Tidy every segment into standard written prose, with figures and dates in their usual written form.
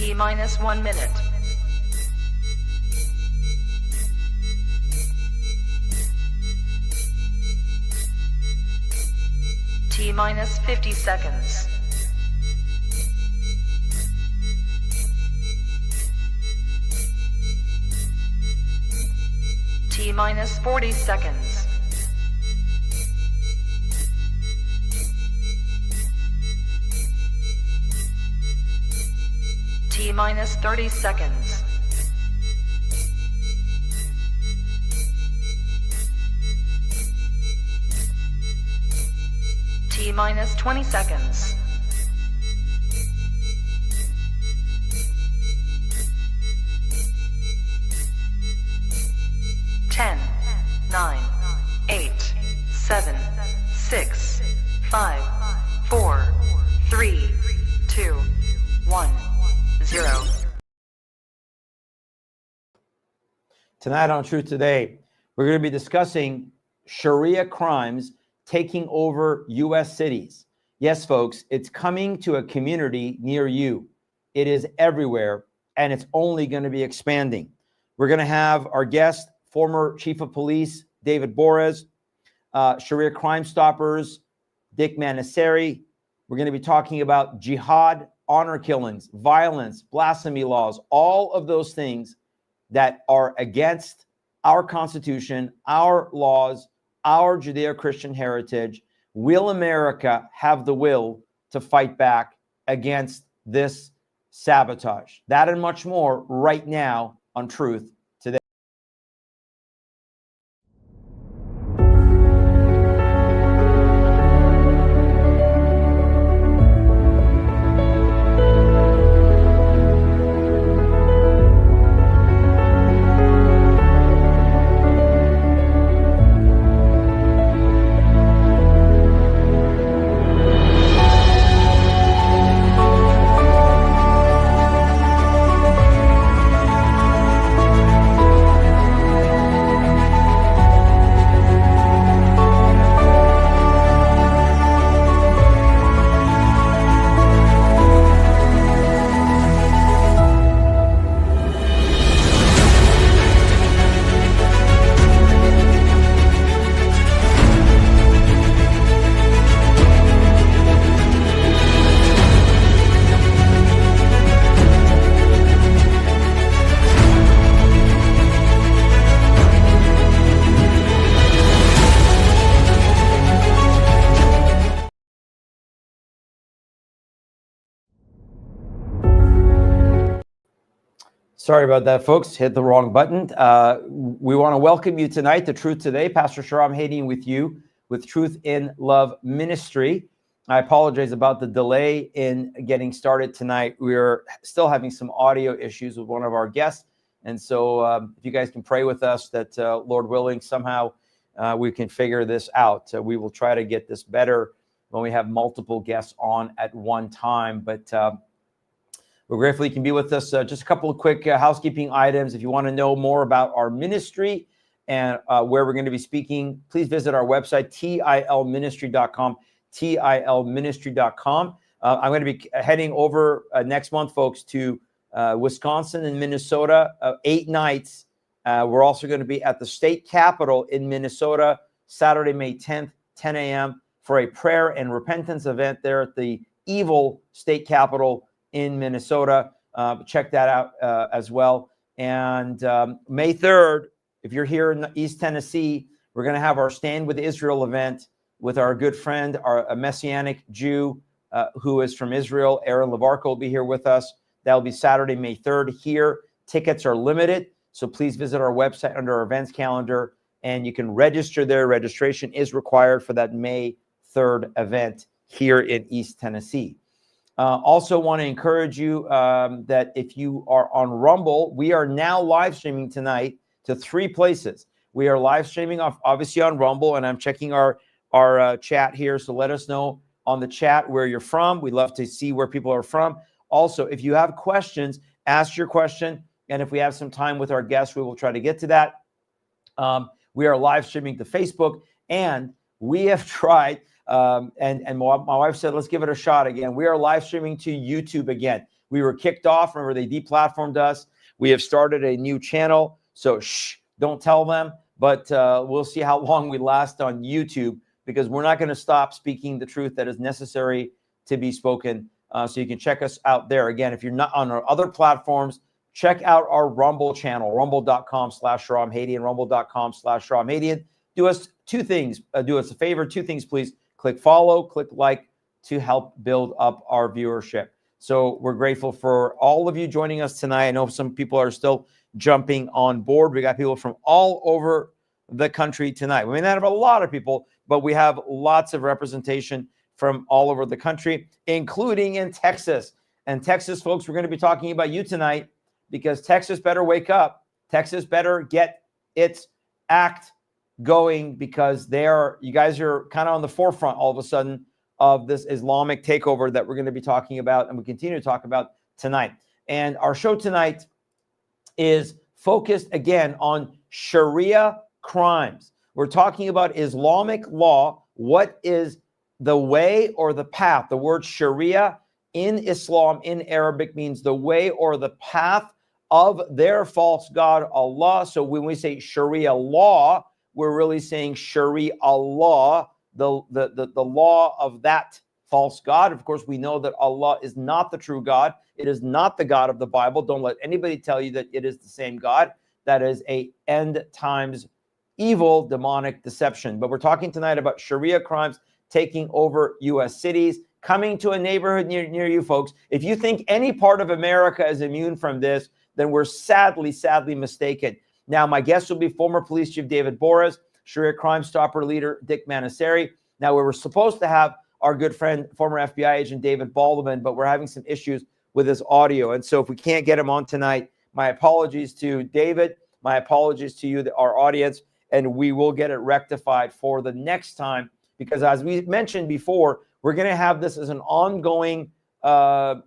T-minus 1 minute. T-minus 50 seconds. T-minus 40 seconds. T-minus 30 seconds. T-minus 20 seconds. Ten, 9, 8, 7, 6, 5, 4, 3, 2, 1, 0. Tonight on Truth Today, we're going to be discussing Shariah crimes taking over U.S. cities. Yes, folks, it's coming to a community near you. It is everywhere, and it's only going to be expanding. We're going to have our guest, former Chief of Police, David Borres, Shariah Crime Stoppers, Dick Manasseri. We're going to be talking about jihad, honor killings, violence, blasphemy laws, all of those things that are against our Constitution, our laws, our Judeo-Christian heritage. Will America have the will to fight back against this sabotage? That and much more right now on Truth Today. Sorry about that, folks. Hit the wrong button. We want to welcome you tonight to Truth Today. Pastor Shariah Hayden with you with Truth in Love Ministry. I apologize about the delay in getting started tonight. We're still having some audio issues with one of our guests. And so if you guys can pray with us that, Lord willing, somehow we can figure this out. We will try to get this better when we have multiple guests on at one time. But we're grateful you can be with us. Just a couple of quick housekeeping items. If you want to know more about our ministry and where we're going to be speaking, please visit our website, tilministry.com, tilministry.com. I'm going to be heading over next month, folks, to Wisconsin and Minnesota, 8 nights. We're also going to be at the state capitol in Minnesota, Saturday, May 10th, 10 a.m. for a prayer and repentance event there at the evil state capitol in Minnesota. Check that out as well. And May 3rd, if you're here in East Tennessee, we're going to have our Stand with Israel event with our good friend, a Messianic Jew who is from Israel. Aaron Lavarco will be here with us. That'll be Saturday, May 3rd here. Tickets are limited, so please visit our website under our events calendar, and you can register there. Registration is required for that May 3rd event here in East Tennessee. Also want to encourage you that if you are on Rumble, we are now live streaming tonight to 3 places. We are live streaming obviously on Rumble, and I'm checking our chat here. So let us know on the chat where you're from. We'd love to see where people are from. Also, if you have questions, ask your question. And if we have some time with our guests, we will try to get to that. We are live streaming to Facebook, and we have tried, and my wife said, let's give it a shot again. We are live streaming to YouTube again. We were kicked off. Remember, they deplatformed us. We have started a new channel. So don't tell them. But we'll see how long we last on YouTube, because we're not going to stop speaking the truth that is necessary to be spoken. So you can check us out there. Again, if you're not on our other platforms, check out our Rumble channel, rumble.com/ShariahMhadian, rumble.com/ShariahMhadian. Do us two things. Do us a favor, two things, please. Click follow, click like to help build up our viewership. So we're grateful for all of you joining us tonight. I know some people are still jumping on board. We got people from all over the country tonight. We may not have a lot of people, but we have lots of representation from all over the country, including in Texas. And Texas, folks, we're going to be talking about you tonight, because Texas better wake up. Texas better get its act going, because you guys are kind of on the forefront all of a sudden of this Islamic takeover that we're going to be talking about, and we continue to talk about tonight. And our show tonight is focused again on Sharia crimes. We're talking about Islamic law. What is the way or the path? The word Sharia in Islam, in Arabic, means the way or the path of their false god, Allah. So when we say Sharia law, we're really saying Sharia law, the law of that false god. Of course, we know that Allah is not the true God. It is not the God of the Bible. Don't let anybody tell you that it is the same God. That is a end times evil, demonic deception. But we're talking tonight about Sharia crimes taking over U.S. cities, coming to a neighborhood near you, folks. If you think any part of America is immune from this, then we're sadly mistaken. Now, my guest will be former Police Chief David Boras, Sharia Crime Stopper leader Dick Manasseri. Now, we were supposed to have our good friend, former FBI agent David Baldovin, but we're having some issues with his audio. And so if we can't get him on tonight, my apologies to David, my apologies to you, our audience, and we will get it rectified for the next time, because as we mentioned before, we're going to have this as an ongoing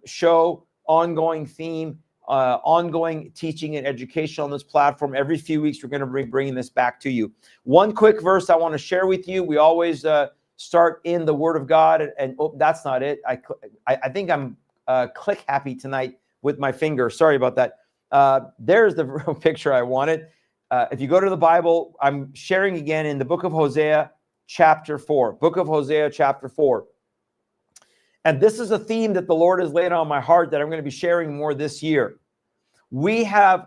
show, ongoing theme, ongoing teaching and education on this platform. Every few weeks, we're going to be bringing this back to you. One quick verse I want to share with you. We always start in the Word of God, and oh, that's not it. I think I'm click happy tonight with my finger. Sorry about that. There's the picture I wanted. If you go to the Bible, I'm sharing again in the book of Hosea, chapter 4. Book of Hosea, chapter 4. And this is a theme that the Lord has laid on my heart that I'm going to be sharing more this year. We have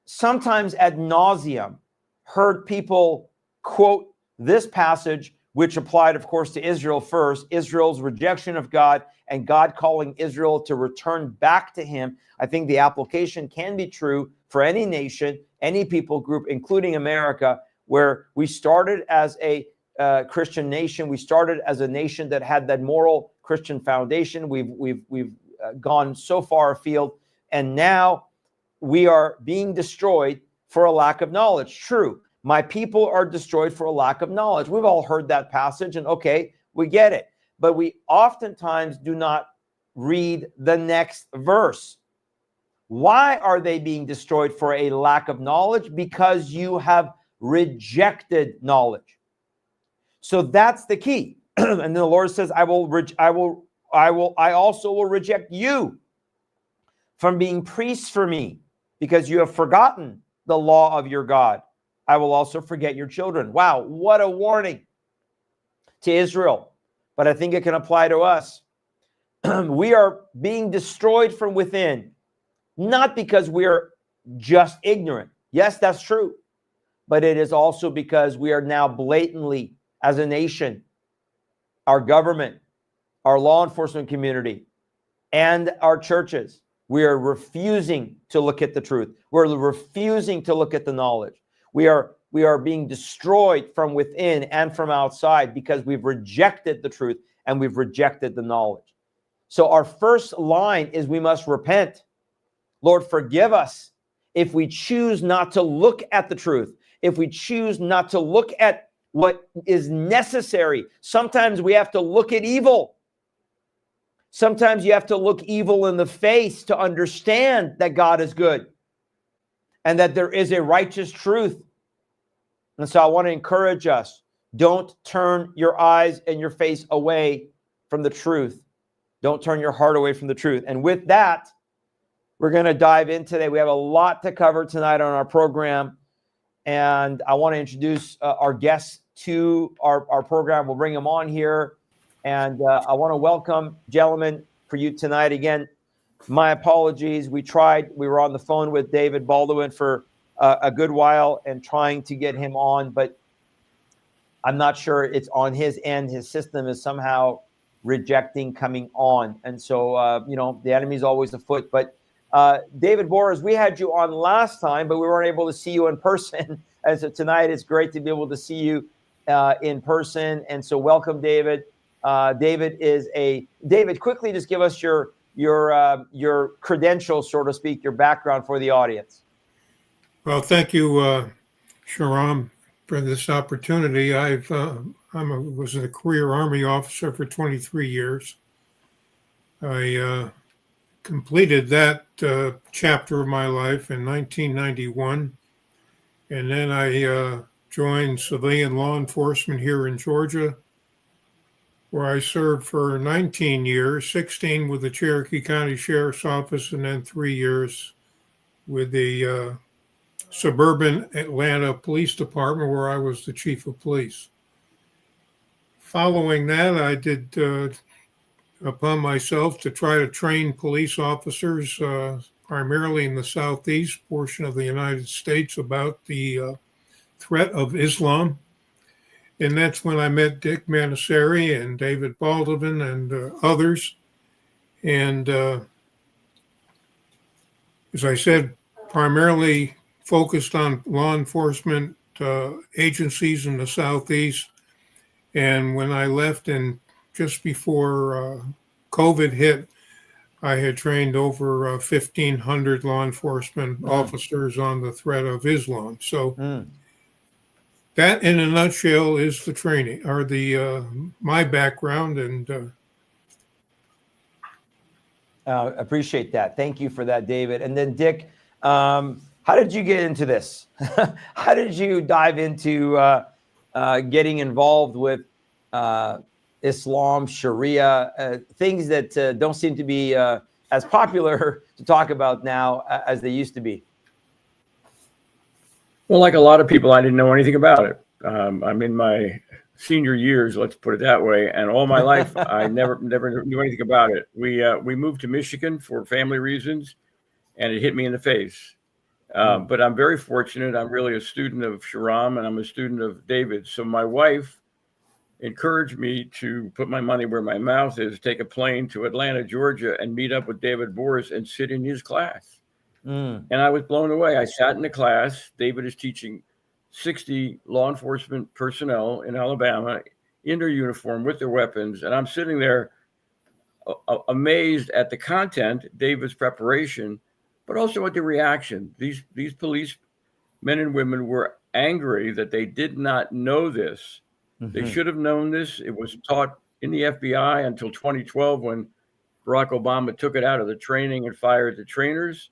sometimes ad nauseum heard people quote this passage, which applied, of course, to Israel first, Israel's rejection of God and God calling Israel to return back to him. I think the application can be true for any nation, any people group, including America, where we started as a Christian nation. We started as a nation that had that moral Christian foundation. We've gone so far afield, and now we are being destroyed for a lack of knowledge. True, my people are destroyed for a lack of knowledge. We've all heard that passage, and okay, we get it. But we oftentimes do not read the next verse. Why are they being destroyed for a lack of knowledge? Because you have rejected knowledge. So that's the key. And then the Lord says, I also will reject you from being priests for me, because you have forgotten the law of your God. I will also forget your children. Wow, what a warning to Israel. But I think it can apply to us. We are being destroyed from within, not because we are just ignorant. Yes, that's true. But it is also because we are now blatantly, as a nation, our government, our law enforcement community, and our churches, we are refusing to look at the truth. We're refusing to look at the knowledge. We are being destroyed from within and from outside because we've rejected the truth and we've rejected the knowledge. So our first line is we must repent. Lord, forgive us if we choose not to look at the truth, if we choose not to look at what is necessary. Sometimes we have to look at evil. Sometimes you have to look evil in the face to understand that God is good and that there is a righteous truth. And so I want to encourage us, don't turn your eyes and your face away from the truth. Don't turn your heart away from the truth. And with that, we're going to dive in today. We have a lot to cover tonight on our program. And I want to introduce our guests to our program. We'll bring them on here. And I want to welcome gentlemen for you tonight. Again, my apologies. We were on the phone with David Baldovin for a good while and trying to get him on, but I'm not sure it's on his end. His system is somehow rejecting coming on. And so, the enemy's always afoot. But David Boras, we had you on last time, but we weren't able to see you in person. And so tonight it's great to be able to see you in person. And so welcome, David. David, quickly just give us your credentials, so to speak, your background for the audience. Well, thank you, Sharam, for this opportunity. I was a career Army officer for 23 years. I completed that chapter of my life in 1991, and then I joined civilian law enforcement here in Georgia, where I served for 19 years, 16 with the Cherokee County Sheriff's Office, and then 3 years with the suburban Atlanta Police Department, where I was the chief of police. Following that, I did upon myself to try to train police officers, primarily in the southeast portion of the United States, about the threat of Islam. And that's when I met Dick Manasseri and David Baldovin and others. And as I said, primarily focused on law enforcement agencies in the southeast. And when I left just before COVID hit, I had trained over 1,500 law enforcement officers on the threat of Islam. So that, in a nutshell, is the training or the my background. And appreciate that. Thank you for that, David. And then Dick, how did you get into this? How did you dive into getting involved with Islam, Shariah, things that don't seem to be as popular to talk about now as they used to be? Well, like a lot of people, I didn't know anything about it. I'm in my senior years, let's put it that way, and all my life I never knew anything about it. We moved to Michigan for family reasons, and it hit me in the face. But I'm very fortunate. I'm really a student of Sharam, and I'm a student of David. So my wife encouraged me to put my money where my mouth is, take a plane to Atlanta, Georgia, and meet up with David Boras and sit in his class. And I was blown away. I sat in the class. David is teaching 60 law enforcement personnel in Alabama in their uniform with their weapons. And I'm sitting there amazed at the content, David's preparation, but also at the reaction. These police men and women were angry that they did not know this. They should have known this. It was taught in the FBI until 2012, when Barack Obama took it out of the training and fired the trainers.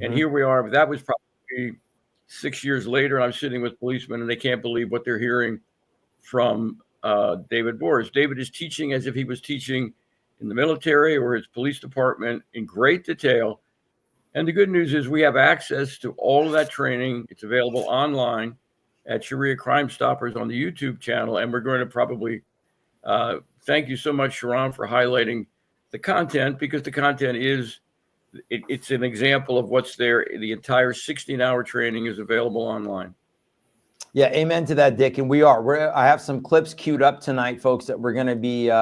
And here we are. That was probably 6 years later, and I'm sitting with policemen, and they can't believe what they're hearing from David Boras. David is teaching as if he was teaching in the military or his police department in great detail. And the good news is we have access to all of that training. It's available online at Shariah Crime Stoppers on the YouTube channel. And we're going to probably thank you so much, Sharon, for highlighting the content, because the content is, it's an example of what's there. The entire 16-hour training is available online. Yeah, amen to that, Dick. And I have some clips queued up tonight, folks, that we're going to be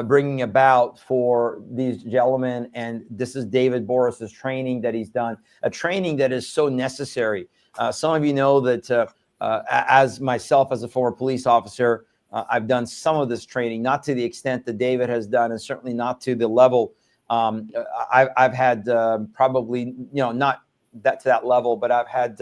bringing about for these gentlemen. And this is David Boras's training that he's done, a training that is so necessary. Some of you know that as myself, as a former police officer, I've done some of this training, not to the extent that David has done, and certainly not to the level. I've had probably, not that to that level, but I've had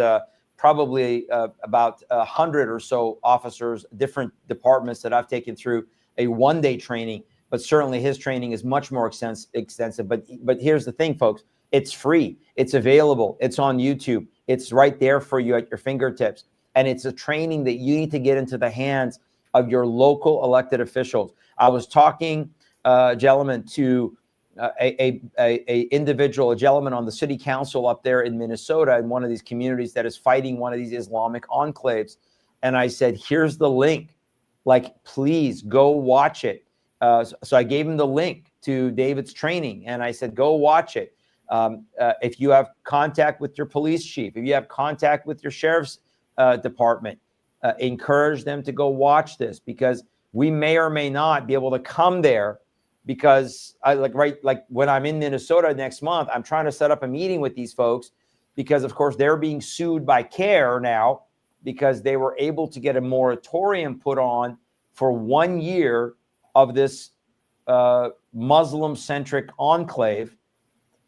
probably about 100 or so officers, different departments that I've taken through a one-day training. But certainly his training is much more extensive. But here's the thing, folks. It's free. It's available. It's on YouTube. It's right there for you at your fingertips. And it's a training that you need to get into the hands of your local elected officials. I was talking, gentlemen, to individual, a gentleman on the city council up there in Minnesota in one of these communities that is fighting one of these Islamic enclaves. And I said, here's the link. Like, please go watch it. So I gave him the link to David's training, and I said, go watch it. If you have contact with your police chief, if you have contact with your sheriff's department, encourage them to go watch this, because we may or may not be able to come there, because like when I'm in Minnesota next month, I'm trying to set up a meeting with these folks, because of course they're being sued by CARE now, because they were able to get a moratorium put on for 1 year of this Muslim-centric enclave.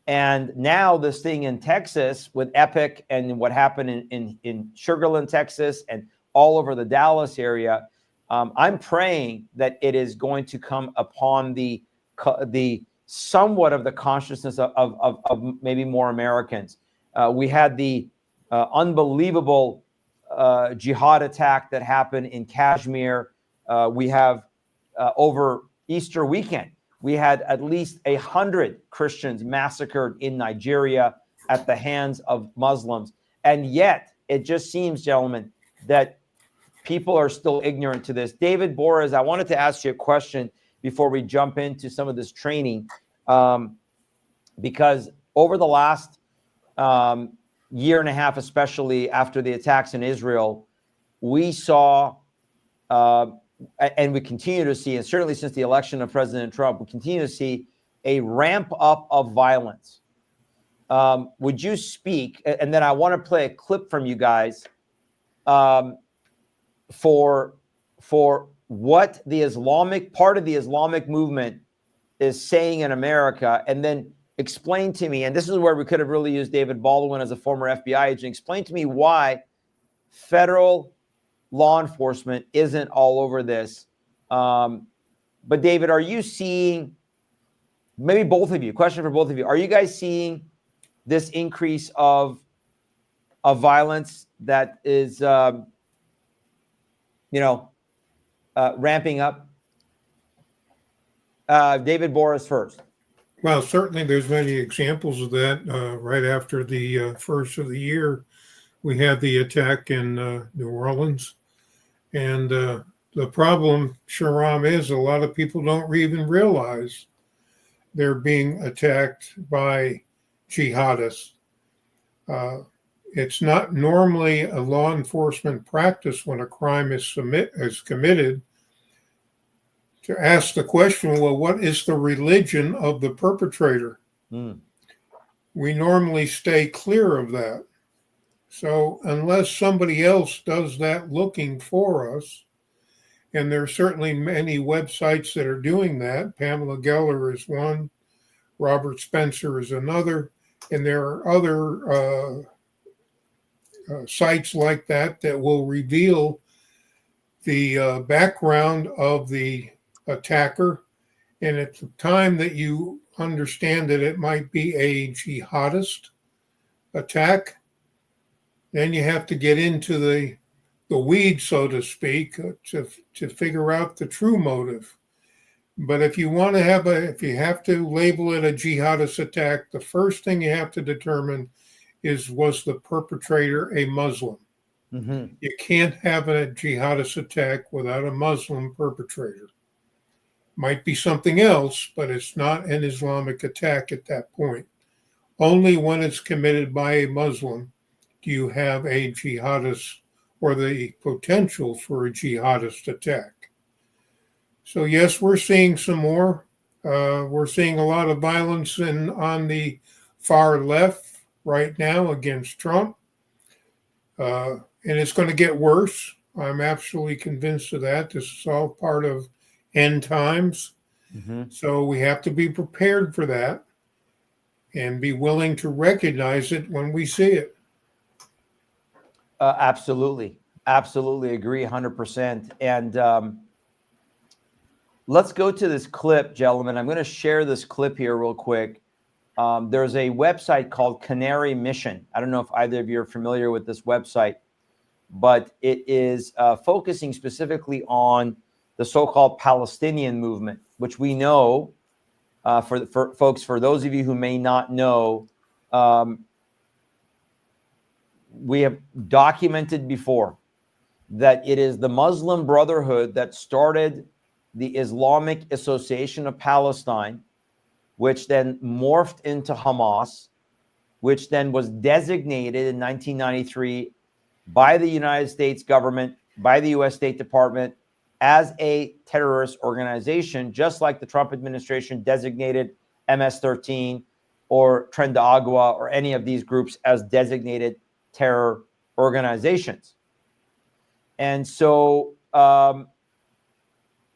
And now this thing in Texas with Epic and what happened in Sugar Land, Texas, and all over the Dallas area, I'm praying that it is going to come upon the somewhat of the consciousness of maybe more Americans. We had the unbelievable jihad attack that happened in Kashmir. We have over Easter weekend, we had at least 100 Christians massacred in Nigeria at the hands of Muslims. And yet it just seems, gentlemen, that people are still ignorant to this. David Boras, I wanted to ask you a question before we jump into some of this training, because over the last year and a half, especially after the attacks in Israel, we saw, and we continue to see, and certainly since the election of President Trump, we continue to see a ramp up of violence. Would you speak, and then I want to play a clip from you guys for what the Islamic part of the Islamic movement is saying in America, and then explain to me, and this is where we could have really used David Baldovin as a former FBI agent, explain to me why federal law enforcement isn't all over this. But David, are you seeing, maybe both of you, question for both of you, are you guys seeing this increase of violence that is, ramping up? David Boras first. Well, certainly there's many examples of that. Right after the first of the year, we had the attack in New Orleans. And the problem, Shariah, is a lot of people don't even realize they're being attacked by jihadists. It's not normally a law enforcement practice when a crime is committed to ask the question, well, what is the religion of the perpetrator? We normally stay clear of that. So unless somebody else does that looking for us, and there are certainly many websites that are doing that, Pamela Geller is one, Robert Spencer is another, and there are other sites like that that will reveal the background of the attacker, and at the time that you understand that it might be a jihadist attack, then you have to get into the weeds, so to speak, to figure out the true motive. But if you want to if you have to label it a jihadist attack, the first thing you have to determine is, was the perpetrator a Muslim? Mm-hmm. You can't have a jihadist attack without a Muslim perpetrator. Might be something else, but it's not an Islamic attack at that point. Only when it's committed by a Muslim do you have a jihadist or the potential for a jihadist attack. So yes, we're seeing some more. We're seeing a lot of violence on the far left right now against Trump. And it's going to get worse. I'm absolutely convinced of that. This is all part of end times. Mm-hmm. So we have to be prepared for that and be willing to recognize it when we see it. Absolutely agree 100%. And let's go to this clip, gentlemen. I'm going to share this clip here real quick. There's a website called Canary Mission. I don't know if either of you are familiar with this website, but it is focusing specifically on the so-called Palestinian movement, which we know For folks, for those of you who may not know, we have documented before that it is the Muslim Brotherhood that started the Islamic Association of Palestine, which then morphed into Hamas, which then was designated in 1993 by the United States government, by the US State Department, as a terrorist organization, just like the Trump administration designated MS-13 or Tren de Agua or any of these groups as designated terror organizations. And so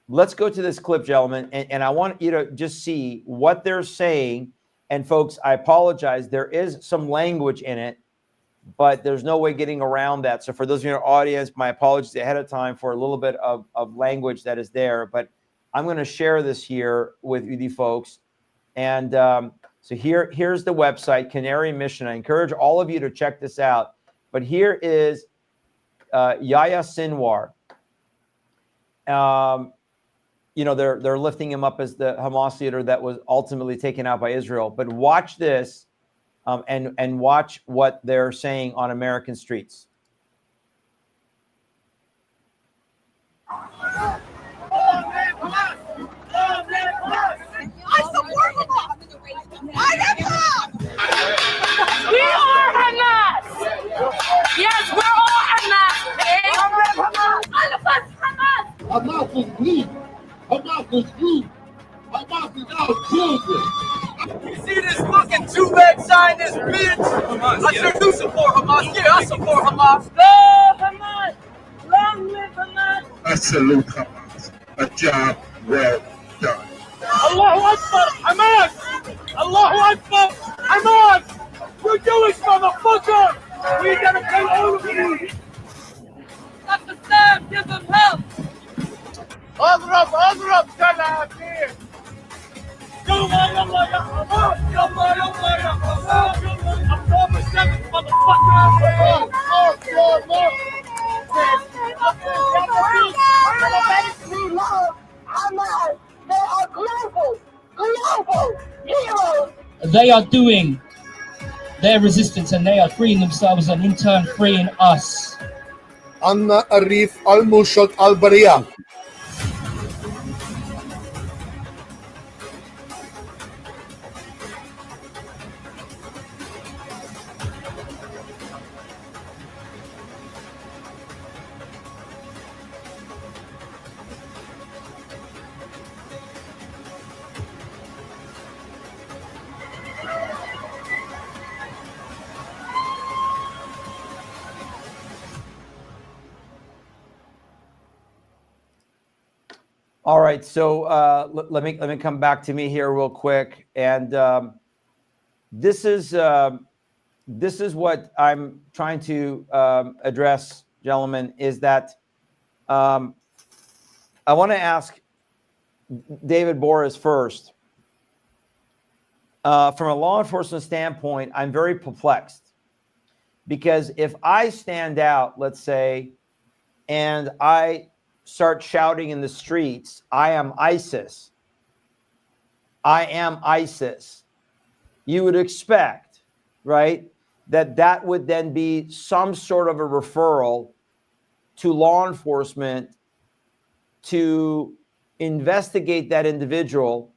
let's go to this clip, gentlemen, and I want you to just see what they're saying. And folks, I apologize, there is some language in it, but there's no way getting around that. So for those of you in our audience, my apologies ahead of time for a little bit of language that is there, but I'm going to share this here with you folks. And so here's the website, Canary Mission. I encourage all of you to check this out. But here is Yahya Sinwar. You know, they're lifting him up as the Hamas leader that was ultimately taken out by Israel. But watch this and watch what they're saying on American streets. I support Hamas. We are Hamas. Yes, we're all Hamas. All of us Hamas. Hamas is me. Hamas is you. Hamas is our children. You see this fucking two-leg sign, this bitch? I sure do support Hamas. Yeah, I support Hamas. Go Hamas. Long live Hamas. I salute Hamas. A job well done. Allahu Akbar, Hamas! Allahu Akbar, Hamas! You Jewish motherfucker! We gotta pay all of you! Stop the stab. Give them help. اضرب كالعافية يلا يلا يا حماس يلا يلا يا حماس October 7th We love Hamas. They are global heroes. They are doing their resistance and they are freeing themselves and in turn freeing us. Anna Arif Al-Mushak Al-Bariya. All right, so let me come back to me here real quick, and this is what I'm trying to address, gentlemen. Is that I want to ask David Boris first. From a law enforcement standpoint, I'm very perplexed because if I stand out, let's say, and I start shouting in the streets, I am ISIS. I am ISIS. You would expect, right, that would then be some sort of a referral to law enforcement to investigate that individual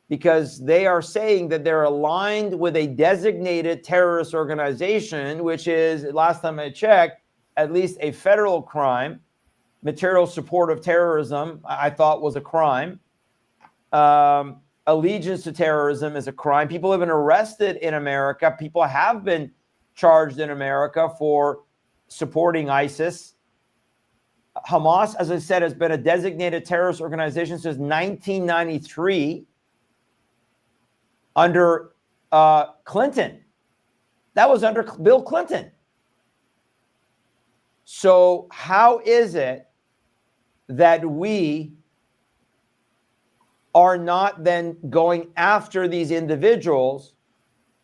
because they are saying that they're aligned with a designated terrorist organization, which is, last time I checked, at least a federal crime. Material support of terrorism, I thought, was a crime. Allegiance to terrorism is a crime. People have been arrested in America. People have been charged in America for supporting ISIS. Hamas, as I said, has been a designated terrorist organization since 1993 under Clinton. That was under Bill Clinton. So how is it that we are not then going after these individuals,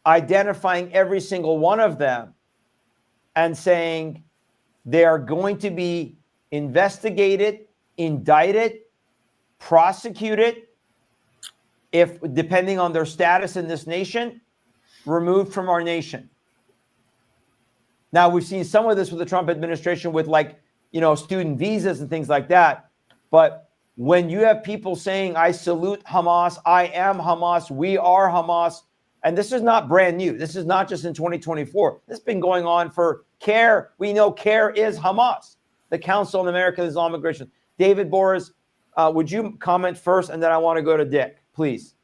identifying every single one of them and saying they are going to be investigated, indicted, prosecuted, if depending on their status in this nation, removed from our nation. Now, we've seen some of this with the Trump administration with student visas and things like that. But when you have people saying, I salute Hamas, I am Hamas, we are Hamas, and this is not brand new. This is not just in 2024. This has been going on for CARE. We know CARE is Hamas, the Council on American Islamic Relations. David Boris, would you comment first? And then I want to go to Dick, please.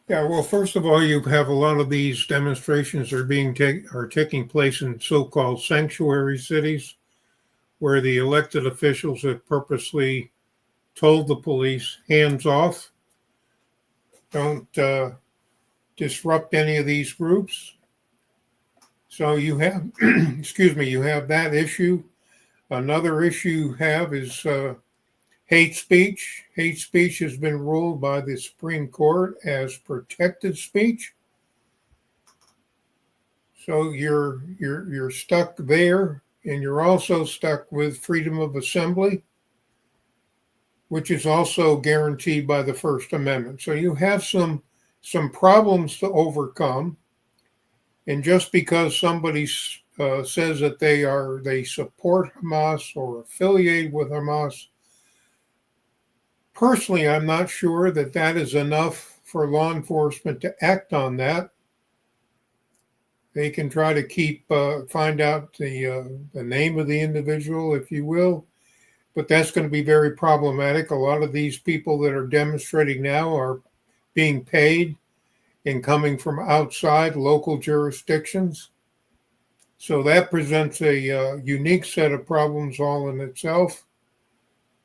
Yeah, well, first of all, you have a lot of these demonstrations are taking place in so-called sanctuary cities, where the elected officials have purposely told the police, hands off, don't disrupt any of these groups. So you have, you have that issue. Another issue you have is hate speech. Hate speech has been ruled by the Supreme Court as protected speech. So you're stuck there, and you're also stuck with freedom of assembly, which is also guaranteed by the First Amendment. So you have some problems to overcome. And just because somebody says that they support Hamas or affiliate with Hamas, personally, I'm not sure that is enough for law enforcement to act on that. They can try to find out the name of the individual, if you will, but that's going to be very problematic. A lot of these people that are demonstrating now are being paid and coming from outside local jurisdictions. So that presents a unique set of problems all in itself.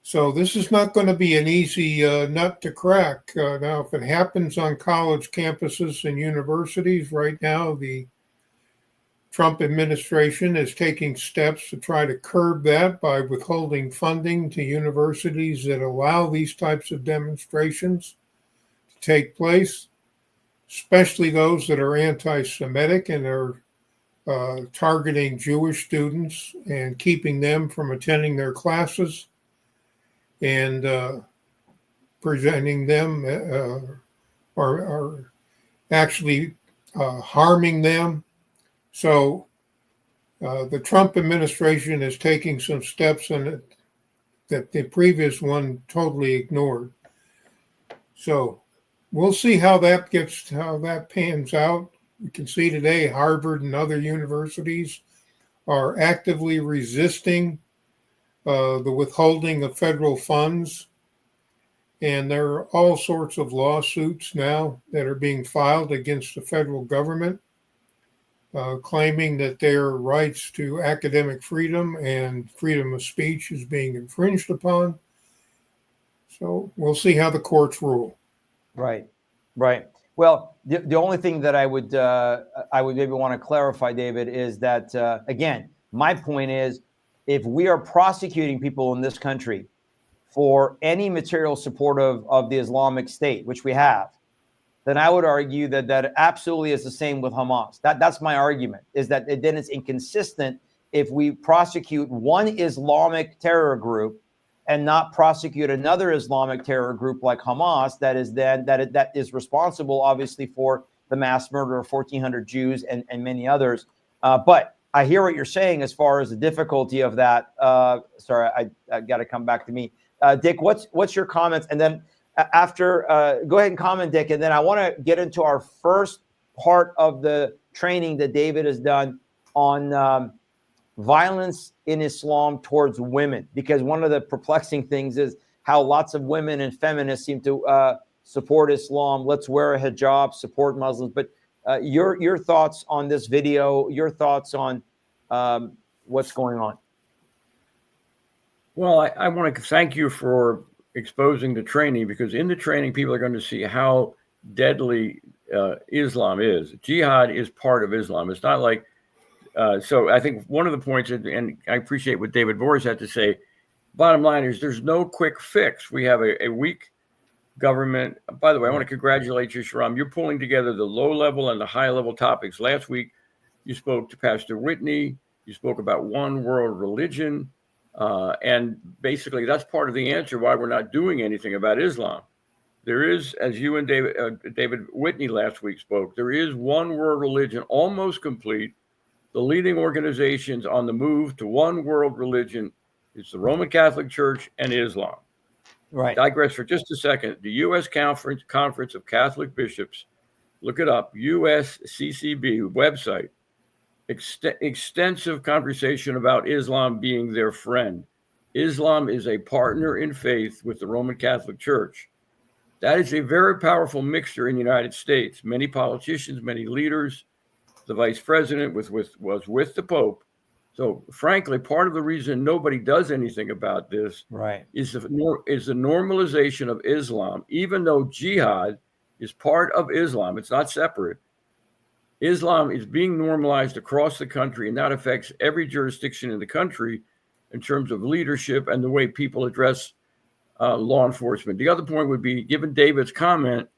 So this is not going to be an easy nut to crack. Now, if it happens on college campuses and universities, right now the Trump administration is taking steps to try to curb that by withholding funding to universities that allow these types of demonstrations to take place, especially those that are anti-Semitic and are targeting Jewish students and keeping them from attending their classes and presenting them or actually harming them. So the Trump administration is taking some steps in it that the previous one totally ignored. So we'll see how that pans out. We can see today Harvard and other universities are actively resisting the withholding of federal funds. And there are all sorts of lawsuits now that are being filed against the federal government, claiming that their rights to academic freedom and freedom of speech is being infringed upon. So we'll see how the courts rule. Right. Well, the only thing that I would maybe want to clarify, David, is that, again, my point is, if we are prosecuting people in this country for any material support of the Islamic State, which we have, then I would argue that absolutely is the same with Hamas. That's my argument, is that then it's inconsistent if we prosecute one Islamic terror group and not prosecute another Islamic terror group like Hamas that is responsible, obviously, for the mass murder of 1,400 Jews and many others. But I hear what you're saying as far as the difficulty of that. Sorry, I got to come back to me. Dick, what's your comments? And then after, go ahead and comment, Dick. And then I want to get into our first part of the training that David has done on violence in Islam towards women, because one of the perplexing things is how lots of women and feminists seem to support Islam. Let's wear a hijab, support Muslims. But your thoughts on this video, your thoughts on what's going on. Well, I want to thank you for exposing the training, because in the training, people are going to see how deadly Islam is. Jihad is part of Islam. It's not like, so I think one of the points, and I appreciate what David Boris had to say, bottom line is there's no quick fix. We have a weak government. By the way, I want to congratulate you, Shariah. You're pulling together the low-level and the high-level topics. Last week, you spoke to Pastor Whitney. You spoke about one world religion. And basically, that's part of the answer why we're not doing anything about Islam. There is, as you and David Whitney last week spoke, there is one world religion almost complete. The leading organizations on the move to one world religion is the Roman Catholic Church and Islam. Right. Digress for just a second. The U.S. Conference of Catholic Bishops, look it up, USCCB website, extensive conversation about Islam being their friend. Islam is a partner in faith with the Roman Catholic Church. That is a very powerful mixture in the United States. Many politicians, many leaders, the vice president was with the Pope. So, frankly, part of the reason nobody does anything about this is the normalization of Islam. Even though jihad is part of Islam, it's not separate. Islam is being normalized across the country, and that affects every jurisdiction in the country in terms of leadership and the way people address law enforcement. The other point would be, given David's comment,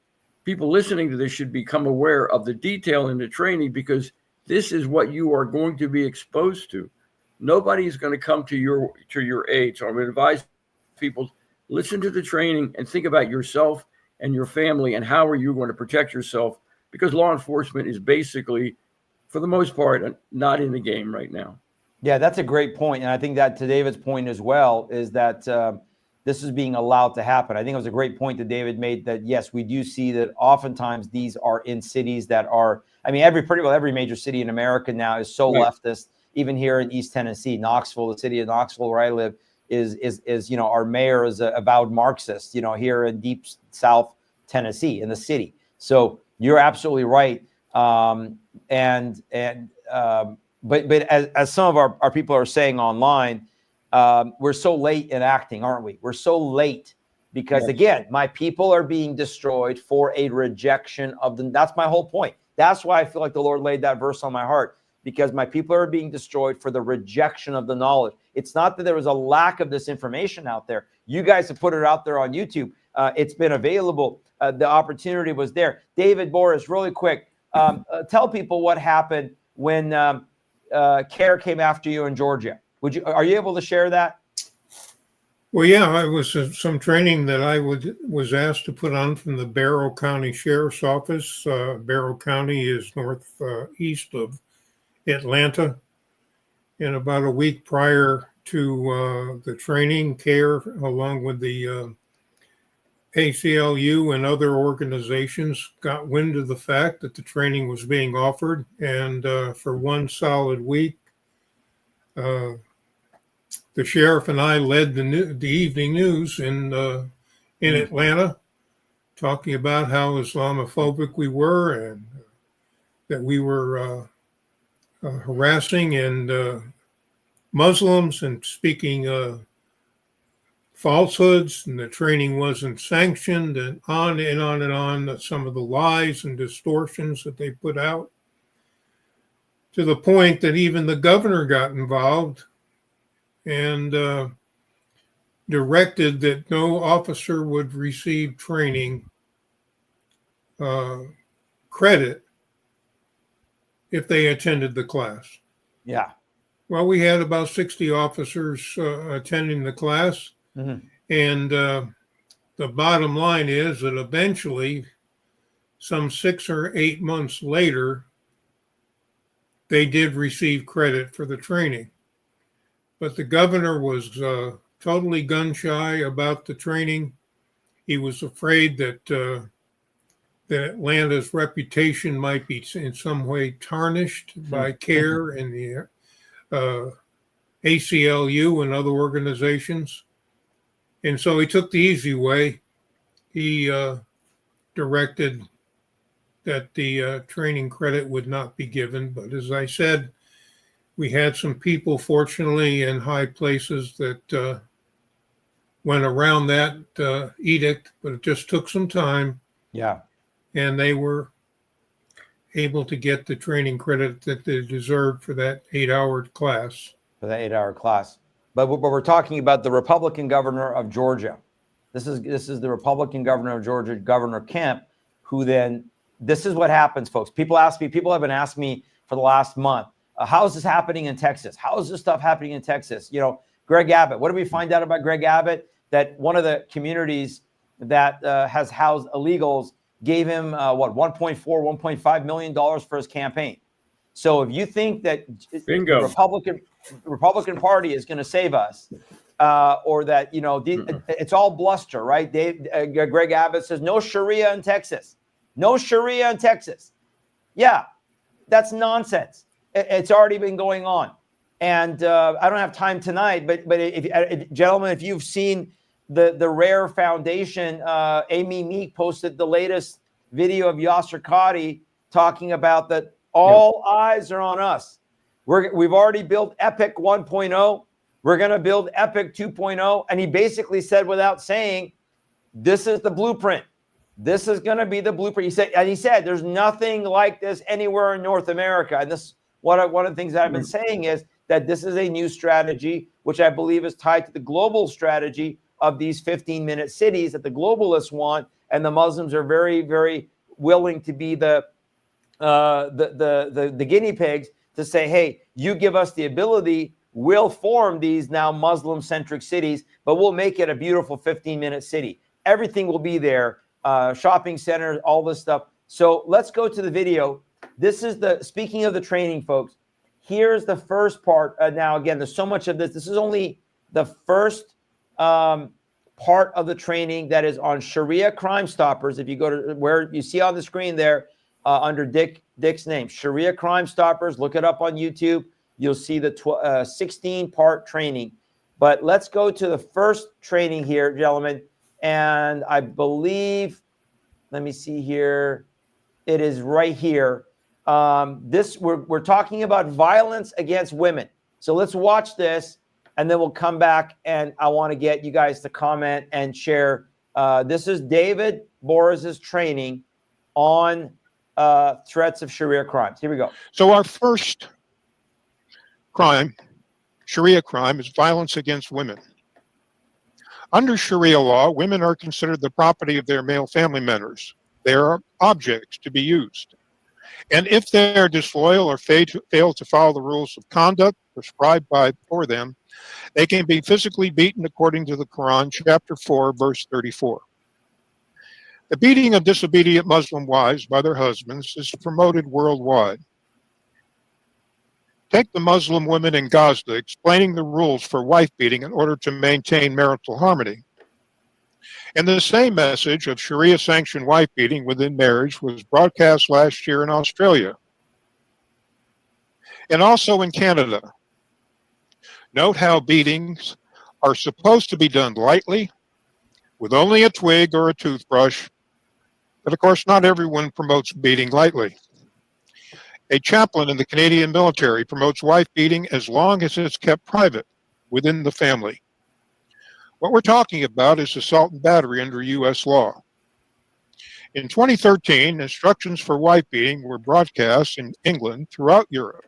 people listening to this should become aware of the detail in the training, because this is what you are going to be exposed to. Nobody's going to come to your aid. So I would advise people, listen to the training and think about yourself and your family and how are you going to protect yourself, because law enforcement is basically, for the most part, not in the game right now. Yeah, that's a great point. And I think that to David's point as well is that this is being allowed to happen. I think it was a great point that David made, that yes, we do see that oftentimes these are in cities that are, I mean, pretty well every major city in America now is so leftist. Even here in East Tennessee, Knoxville, the city of Knoxville where I live is our mayor is a avowed Marxist, here in deep South Tennessee in the city. So you're absolutely right. But as some of our people are saying online, we're so late in acting, aren't we? We're so late because, again, my people are being destroyed for a rejection of them. That's my whole point. That's why I feel like the Lord laid that verse on my heart, because my people are being destroyed for the rejection of the knowledge. It's not that there was a lack of this information out there. You guys have put it out there on YouTube. It's been available. The opportunity was there. David Boris, really quick, tell people what happened when CARE came after you in Georgia. Are you able to share that? Well, yeah, it was some training that I was asked to put on from the Barrow County Sheriff's Office. Barrow County is northeast of Atlanta. And about a week prior to the training, CARE, along with the ACLU and other organizations, got wind of the fact that the training was being offered. And for one solid week, the sheriff and I led the evening news in Atlanta, talking about how Islamophobic we were and that we were harassing and Muslims and speaking falsehoods, and the training wasn't sanctioned, and on and on and on, some of the lies and distortions that they put out, to the point that even the governor got involved and directed that no officer would receive training credit if they attended the class. Yeah. Well, we had about 60 officers attending the class. Mm-hmm. And the bottom line is that eventually, some 6 or 8 months later, they did receive credit for the training. But the governor was totally gun shy about the training. He was afraid that Atlanta's reputation might be in some way tarnished by CARE and the ACLU and other organizations. And so he took the easy way. He directed that the training credit would not be given. But as I said, we had some people, fortunately, in high places that went around that edict, but it just took some time. Yeah. And they were able to get the training credit that they deserved for that 8-hour class. For that 8-hour class. But we're talking about the Republican governor of Georgia. This is the Republican governor of Georgia, Governor Kemp, who then, this is what happens, folks. People have been asking me for the last month, how is this happening in Texas? How is this stuff happening in Texas? Greg Abbott, what did we find out about Greg Abbott? That one of the communities that has housed illegals gave him $1.4, $1.5 million for his campaign. So if you think that Bingo. the Republican Party is going to save us, or that it's all bluster, right? Greg Abbott says no Sharia in Texas, no Sharia in Texas. Yeah, that's nonsense. It's already been going on, and I don't have time tonight. But gentlemen, if you've seen the Rare Foundation, Amy Meek posted the latest video of Yasser Qadi talking about that all eyes are on us. We've already built Epic 1.0. We're going to build Epic 2.0. And he basically said, without saying, this is the blueprint. This is going to be the blueprint. He said, there's nothing like this anywhere in North America. And this, one of the things that I've been saying is that this is a new strategy, which I believe is tied to the global strategy of these 15-minute cities that the globalists want. And the Muslims are very, very willing to be the guinea pigs to say, hey, you give us the ability, we'll form these now Muslim-centric cities, but we'll make it a beautiful 15-minute city. Everything will be there, shopping centers, all this stuff. So let's go to the video. This is speaking of the training, folks, here's the first part. Now, again, there's so much of this. This is only the first part of the training that is on Sharia Crime Stoppers. If you go to where you see on the screen there, under Dick's name, Sharia Crime Stoppers, look it up on YouTube. You'll see the 16-part training. But let's go to the first training here, gentlemen. And I believe, let me see here. It is right here. We're talking about violence against women. So let's watch this, and then we'll come back, and I want to get you guys to comment and share. This is David Boris's training on threats of Sharia crimes. Here we go. So our first crime, Sharia crime, is violence against women. Under Sharia law, women are considered the property of their male family members. They are objects to be used. And if they are disloyal or fail to follow the rules of conduct prescribed for them, they can be physically beaten according to the Quran, chapter 4, verse 34. The beating of disobedient Muslim wives by their husbands is promoted worldwide. Take the Muslim women in Gaza explaining the rules for wife beating in order to maintain marital harmony. And the same message of Sharia-sanctioned wife beating within marriage was broadcast last year in Australia and also in Canada. Note how beatings are supposed to be done lightly, with only a twig or a toothbrush, but of course not everyone promotes beating lightly. A chaplain in the Canadian military promotes wife beating as long as it's kept private within the family. What we're talking about is assault and battery under U.S. law. In 2013, instructions for wife beating were broadcast in England throughout Europe.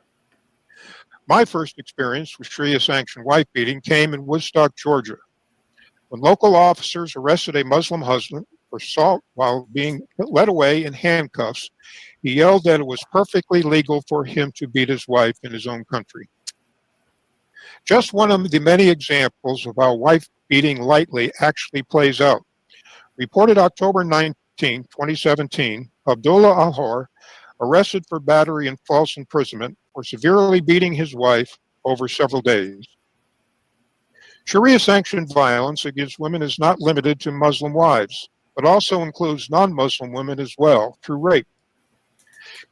My first experience with Sharia-sanctioned wife beating came in Woodstock, Georgia, when local officers arrested a Muslim husband for assault while being led away in handcuffs. He yelled that it was perfectly legal for him to beat his wife in his own country. Just one of the many examples of how wife beating lightly actually plays out. Reported October 19, 2017, Abdullah Al-Hor, arrested for battery and false imprisonment, for severely beating his wife over several days. Sharia-sanctioned violence against women is not limited to Muslim wives, but also includes non-Muslim women as well, through rape.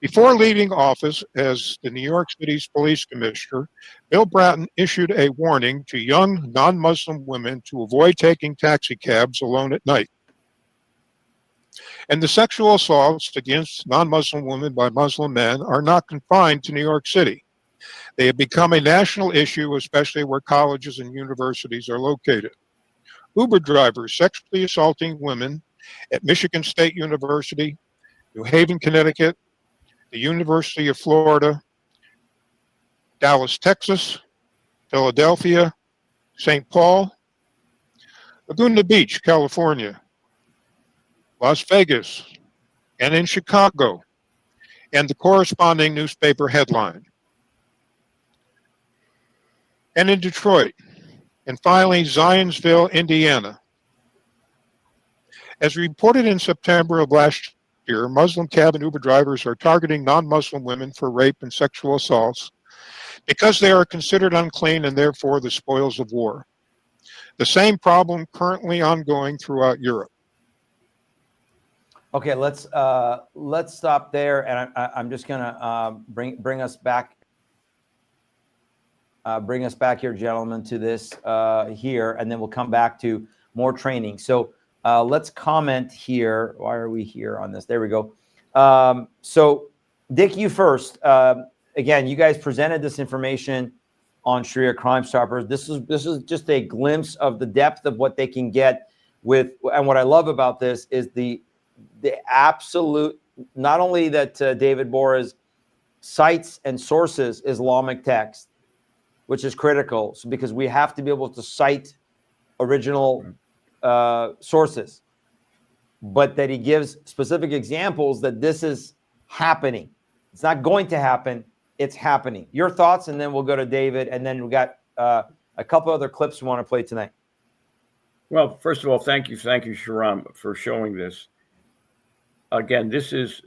Before leaving office as the New York City's police commissioner, Bill Bratton issued a warning to young non-Muslim women to avoid taking taxi cabs alone at night. And the sexual assaults against non-Muslim women by Muslim men are not confined to New York City. They have become a national issue, especially where colleges and universities are located. Uber drivers sexually assaulting women at Michigan State University, New Haven, Connecticut, the University of Florida, Dallas, Texas, Philadelphia, St. Paul, Laguna Beach, California, Las Vegas, and in Chicago, and the corresponding newspaper headline. And in Detroit, and finally Zionsville, Indiana. As reported in September of last year, Muslim cab and Uber drivers are targeting non-Muslim women for rape and sexual assaults because they are considered unclean and therefore the spoils of war. The same problem currently ongoing throughout Europe. Okay, let's stop there, and I'm just gonna bring us back. Bring us back here, gentlemen, to this here, and then we'll come back to more training. So let's comment here. Why are we here on this? There we go. So Dick, you first. Again, you guys presented this information on Sharia Crime Stoppers. This is just a glimpse of the depth of what they can get with. And what I love about this is the absolute, not only that David Boras cites and sources Islamic text, which is critical, so because we have to be able to cite original sources, but that he gives specific examples that this is happening. It's not going to happen. It's happening. Your thoughts, and then we'll go to David, and then we got a couple other clips we want to play tonight. Well, first of all, thank you, Sharam, for showing this. Again, this is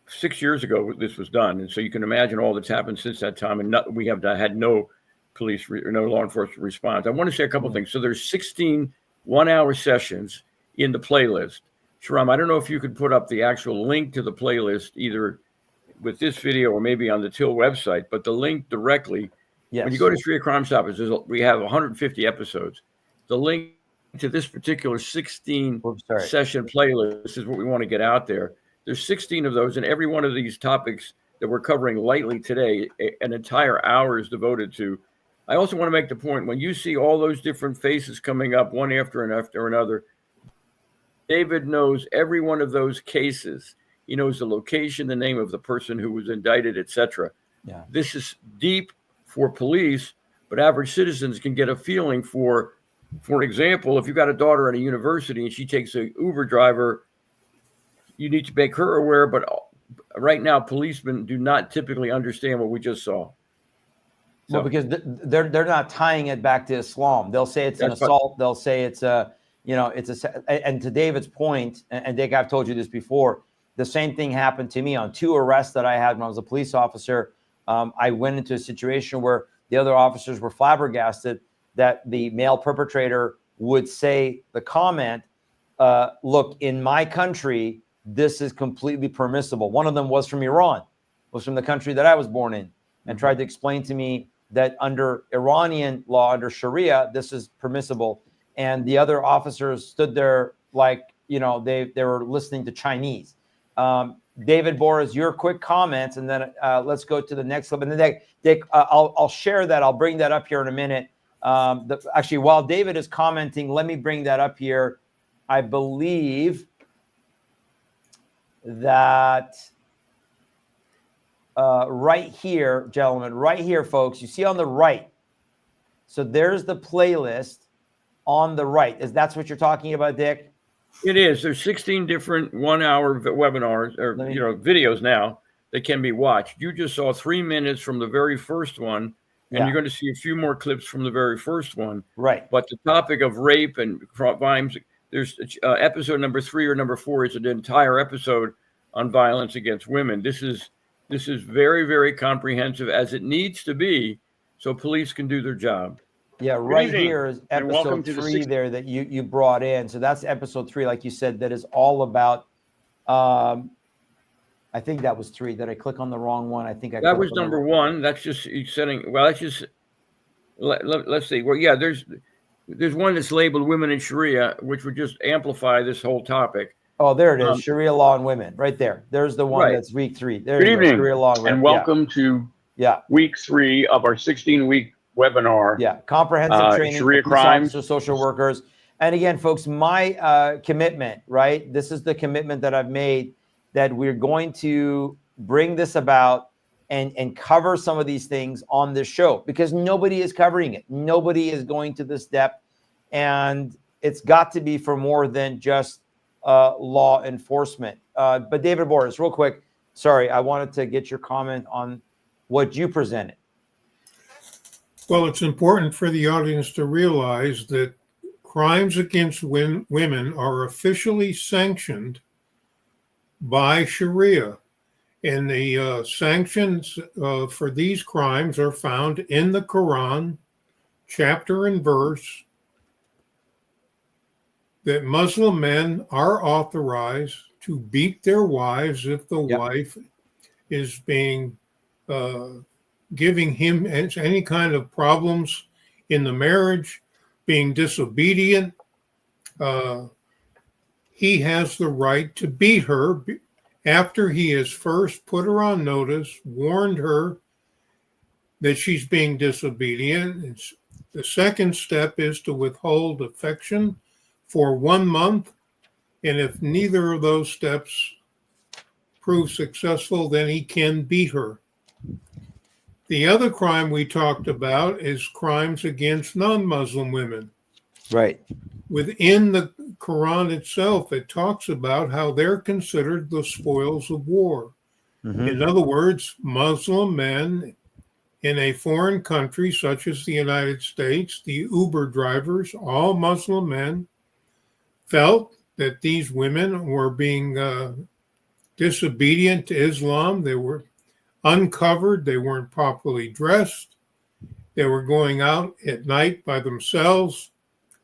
6 years ago this was done, and so you can imagine all that's happened since that time, and we have had no police or no law enforcement response. I want to say a couple of things. So there's 16 one-hour sessions in the playlist. Sharam, I don't know if you could put up the actual link to the playlist either with this video or maybe on the Till website, but the link directly. Yes. When you go to Sharia Crime Stoppers, we have 150 episodes. The link to this particular 16 session playlist is what we want to get out there. There's 16 of those, and every one of these topics that we're covering lightly today, an entire hour is devoted to. I also want to make the point, when you see all those different faces coming up one after another, David knows every one of those cases. He knows the location, the name of the person who was indicted, etc. Yeah. This is deep for police, but average citizens can get a feeling for example, if you've got a daughter at a university and she takes an Uber driver, you need to make her aware, but right now policemen do not typically understand what we just saw. So, well, because they're not tying it back to Islam. They'll say it's an assault. They'll say it's a, and to David's point, and Dick, I've told you this before, the same thing happened to me on 2 arrests that I had when I was a police officer. I went into a situation where the other officers were flabbergasted that the male perpetrator would say the comment, look, in my country, this is completely permissible. One of them was from Iran, was from the country that I was born in, and tried to explain to me that under Iranian law, under Sharia, this is permissible. And the other officers stood there like, they were listening to Chinese. David Boras, your quick comments, and then let's go to the next clip. And then Dick, I'll share that. I'll bring that up here in a minute. Actually, while David is commenting, let me bring that up here. I believe that right here, gentlemen, right here, folks, you see on the right. So there's the playlist on the right. That's what you're talking about, Dick? It is. There's 16 different 1-hour webinars or videos now that can be watched. You just saw 3 minutes from the very first one, and you're going to see a few more clips from the very first one. Right. But the topic of rape and crimes, there's episode number 3 or number 4 is an entire episode on violence against women. This is very, very comprehensive, as it needs to be, so police can do their job. Yeah, right here is episode 3 there that you brought in. So that's episode 3, like you said, that is all about, I think that was 3. Did I click on the wrong one? I think that was number 1. That's just setting, well, that's just, let's see. Well, yeah, there's one that's labeled Women in Sharia, which would just amplify this whole topic. Oh, there it is. Sharia law and women, right there. There's the one that's week 3. There Good evening, Sharia law and women. And welcome to week 3 of our 16-week webinar. Yeah, comprehensive training Sharia for crimes, social workers. And again, folks, my commitment, right? This is the commitment that I've made, that we're going to bring this about and cover some of these things on this show, because nobody is covering it. Nobody is going to this depth, and it's got to be for more than just law enforcement. But David Boras, real quick, sorry, I wanted to get your comment on what you presented. Well, it's important for the audience to realize that crimes against women are officially sanctioned by Sharia. And the sanctions for these crimes are found in the Quran, chapter and verse, that Muslim men are authorized to beat their wives if the wife is being giving him any kind of problems in the marriage, being disobedient. He has the right to beat her after he has first put her on notice, warned her that she's being disobedient. The second step is to withhold affection for 1 month. And if neither of those steps prove successful, then he can beat her. The other crime we talked about is crimes against non-Muslim women. Right. Within the Quran itself, it talks about how they're considered the spoils of war. Mm-hmm. In other words, Muslim men in a foreign country such as the United States, the Uber drivers, all Muslim men, felt that these women were being disobedient to Islam. They were uncovered. They weren't properly dressed. They were going out at night by themselves,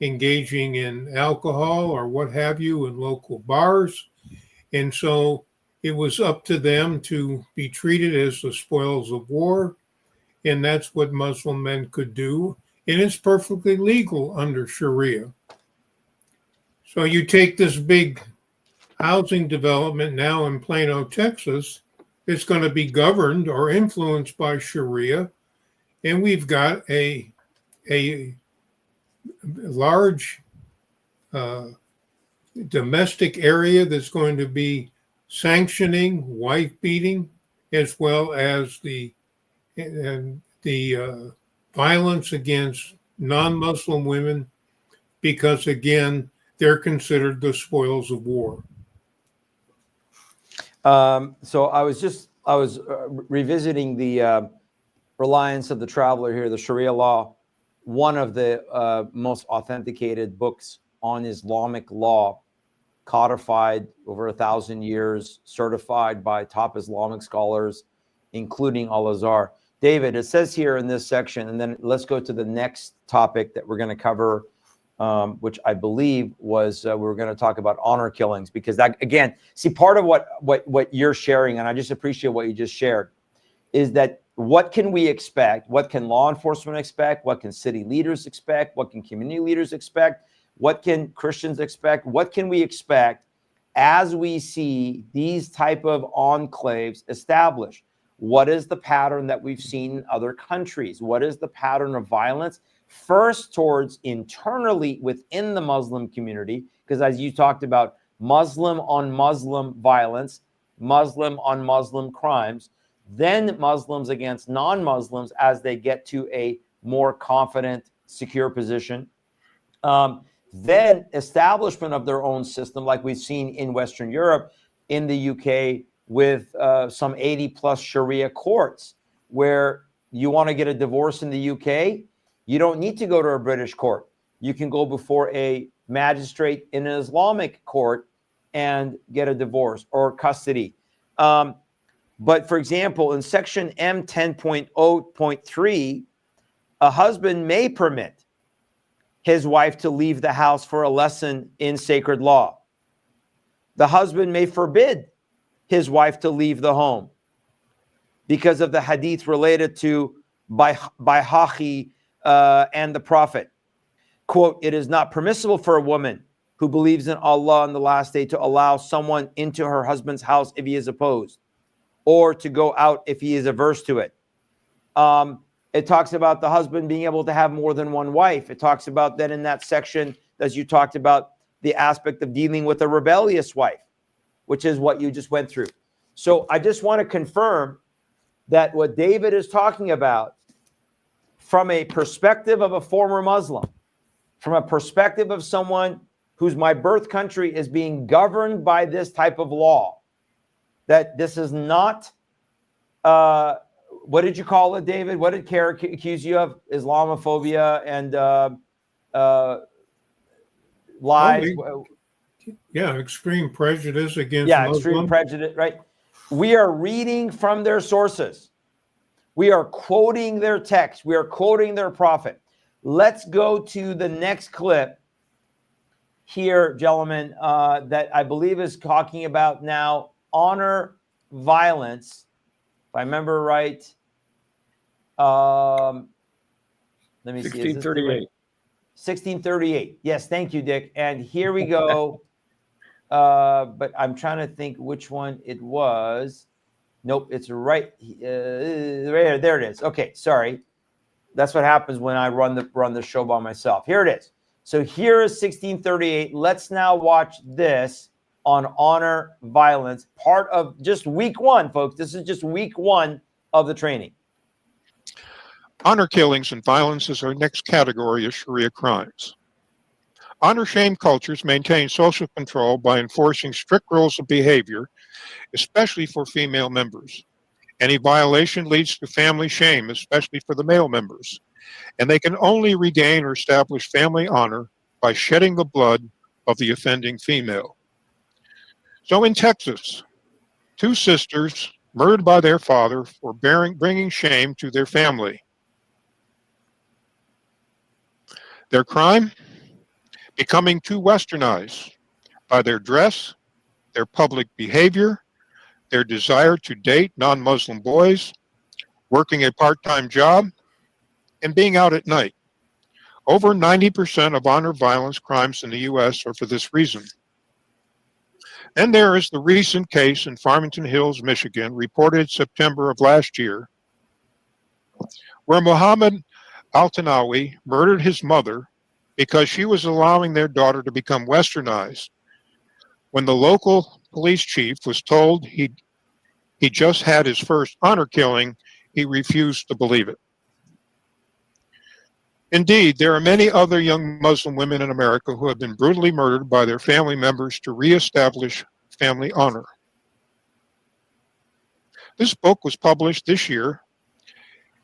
engaging in alcohol or what have you in local bars. And so it was up to them to be treated as the spoils of war. And that's what Muslim men could do. And it's perfectly legal under Sharia. So you take this big housing development now in Plano, Texas, it's going to be governed or influenced by Sharia. And we've got a large domestic area that's going to be sanctioning wife beating, as well as the violence against non-Muslim women, because again, they're considered the spoils of war. So I was revisiting the Reliance of the Traveler here, the Sharia law, one of the most authenticated books on Islamic law, codified over 1,000 years, certified by top Islamic scholars, including Al-Azhar. David, it says here in this section, and then let's go to the next topic that we're going to cover, which I believe was we were going to talk about honor killings, because that, again, see, part of what you're sharing, and I just appreciate what you just shared, is that what can we expect? What can law enforcement expect? What can city leaders expect? What can community leaders expect? What can Christians expect? What can we expect as we see these type of enclaves established? What is the pattern that we've seen in other countries? What is the pattern of violence? First, towards internally within the Muslim community, because as you talked about, Muslim on Muslim violence, Muslim on Muslim crimes, then Muslims against non-Muslims as they get to a more confident, secure position. Then establishment of their own system, like we've seen in Western Europe, in the UK, with some 80 plus Sharia courts, where you want to get a divorce in the UK, you don't need to go to a British court. You can go before a magistrate in an Islamic court and get a divorce or custody. But for example, in section M10.0.3, a husband may permit his wife to leave the house for a lesson in sacred law. The husband may forbid his wife to leave the home because of the hadith related to Bayhaqi and the Prophet. Quote, it is not permissible for a woman who believes in Allah on the last day to allow someone into her husband's house if he is opposed, or to go out if he is averse to it. It talks about the husband being able to have more than one wife. It talks about that in that section, as you talked about, the aspect of dealing with a rebellious wife, which is what you just went through. So I just want to confirm that what David is talking about, from a perspective of a former Muslim, from a perspective of someone whose my birth country is being governed by this type of law, that this is not, what did you call it, David? What did Kara accuse you of? Islamophobia and lies. Yeah, extreme prejudice against Extreme prejudice, right? We are reading from their sources. We are quoting their text. We are quoting their prophet. Let's go to the next clip here, gentlemen, that I believe is talking about now honor violence. If I remember right, let me see. 1638. 1638. Yes, thank you, Dick. And here we go. But I'm trying to think which one it was. Nope, it's right here. There it is. Okay, sorry. That's what happens when I run the show by myself. Here it is. So here is 1638. Let's now watch this on honor violence, part of just week 1, folks. This is just week 1 of the training. Honor killings and violence is our next category of Sharia crimes. Honor shame cultures maintain social control by enforcing strict rules of behavior, especially for female members. Any violation leads to family shame, especially for the male members, and they can only regain or establish family honor by shedding the blood of the offending female. So in Texas, 2 sisters murdered by their father for bringing shame to their family. Their crime? Becoming too westernized by their dress, their public behavior, their desire to date non-Muslim boys, working a part-time job, and being out at night. Over 90% of honor violence crimes in the U.S. are for this reason. Then there is the recent case in Farmington Hills, Michigan, reported September of last year, where Muhammad Al-Tanawi murdered his mother because she was allowing their daughter to become westernized. When the local police chief was told he just had his first honor killing, he refused to believe it. Indeed, there are many other young Muslim women in America who have been brutally murdered by their family members to reestablish family honor. This book was published this year,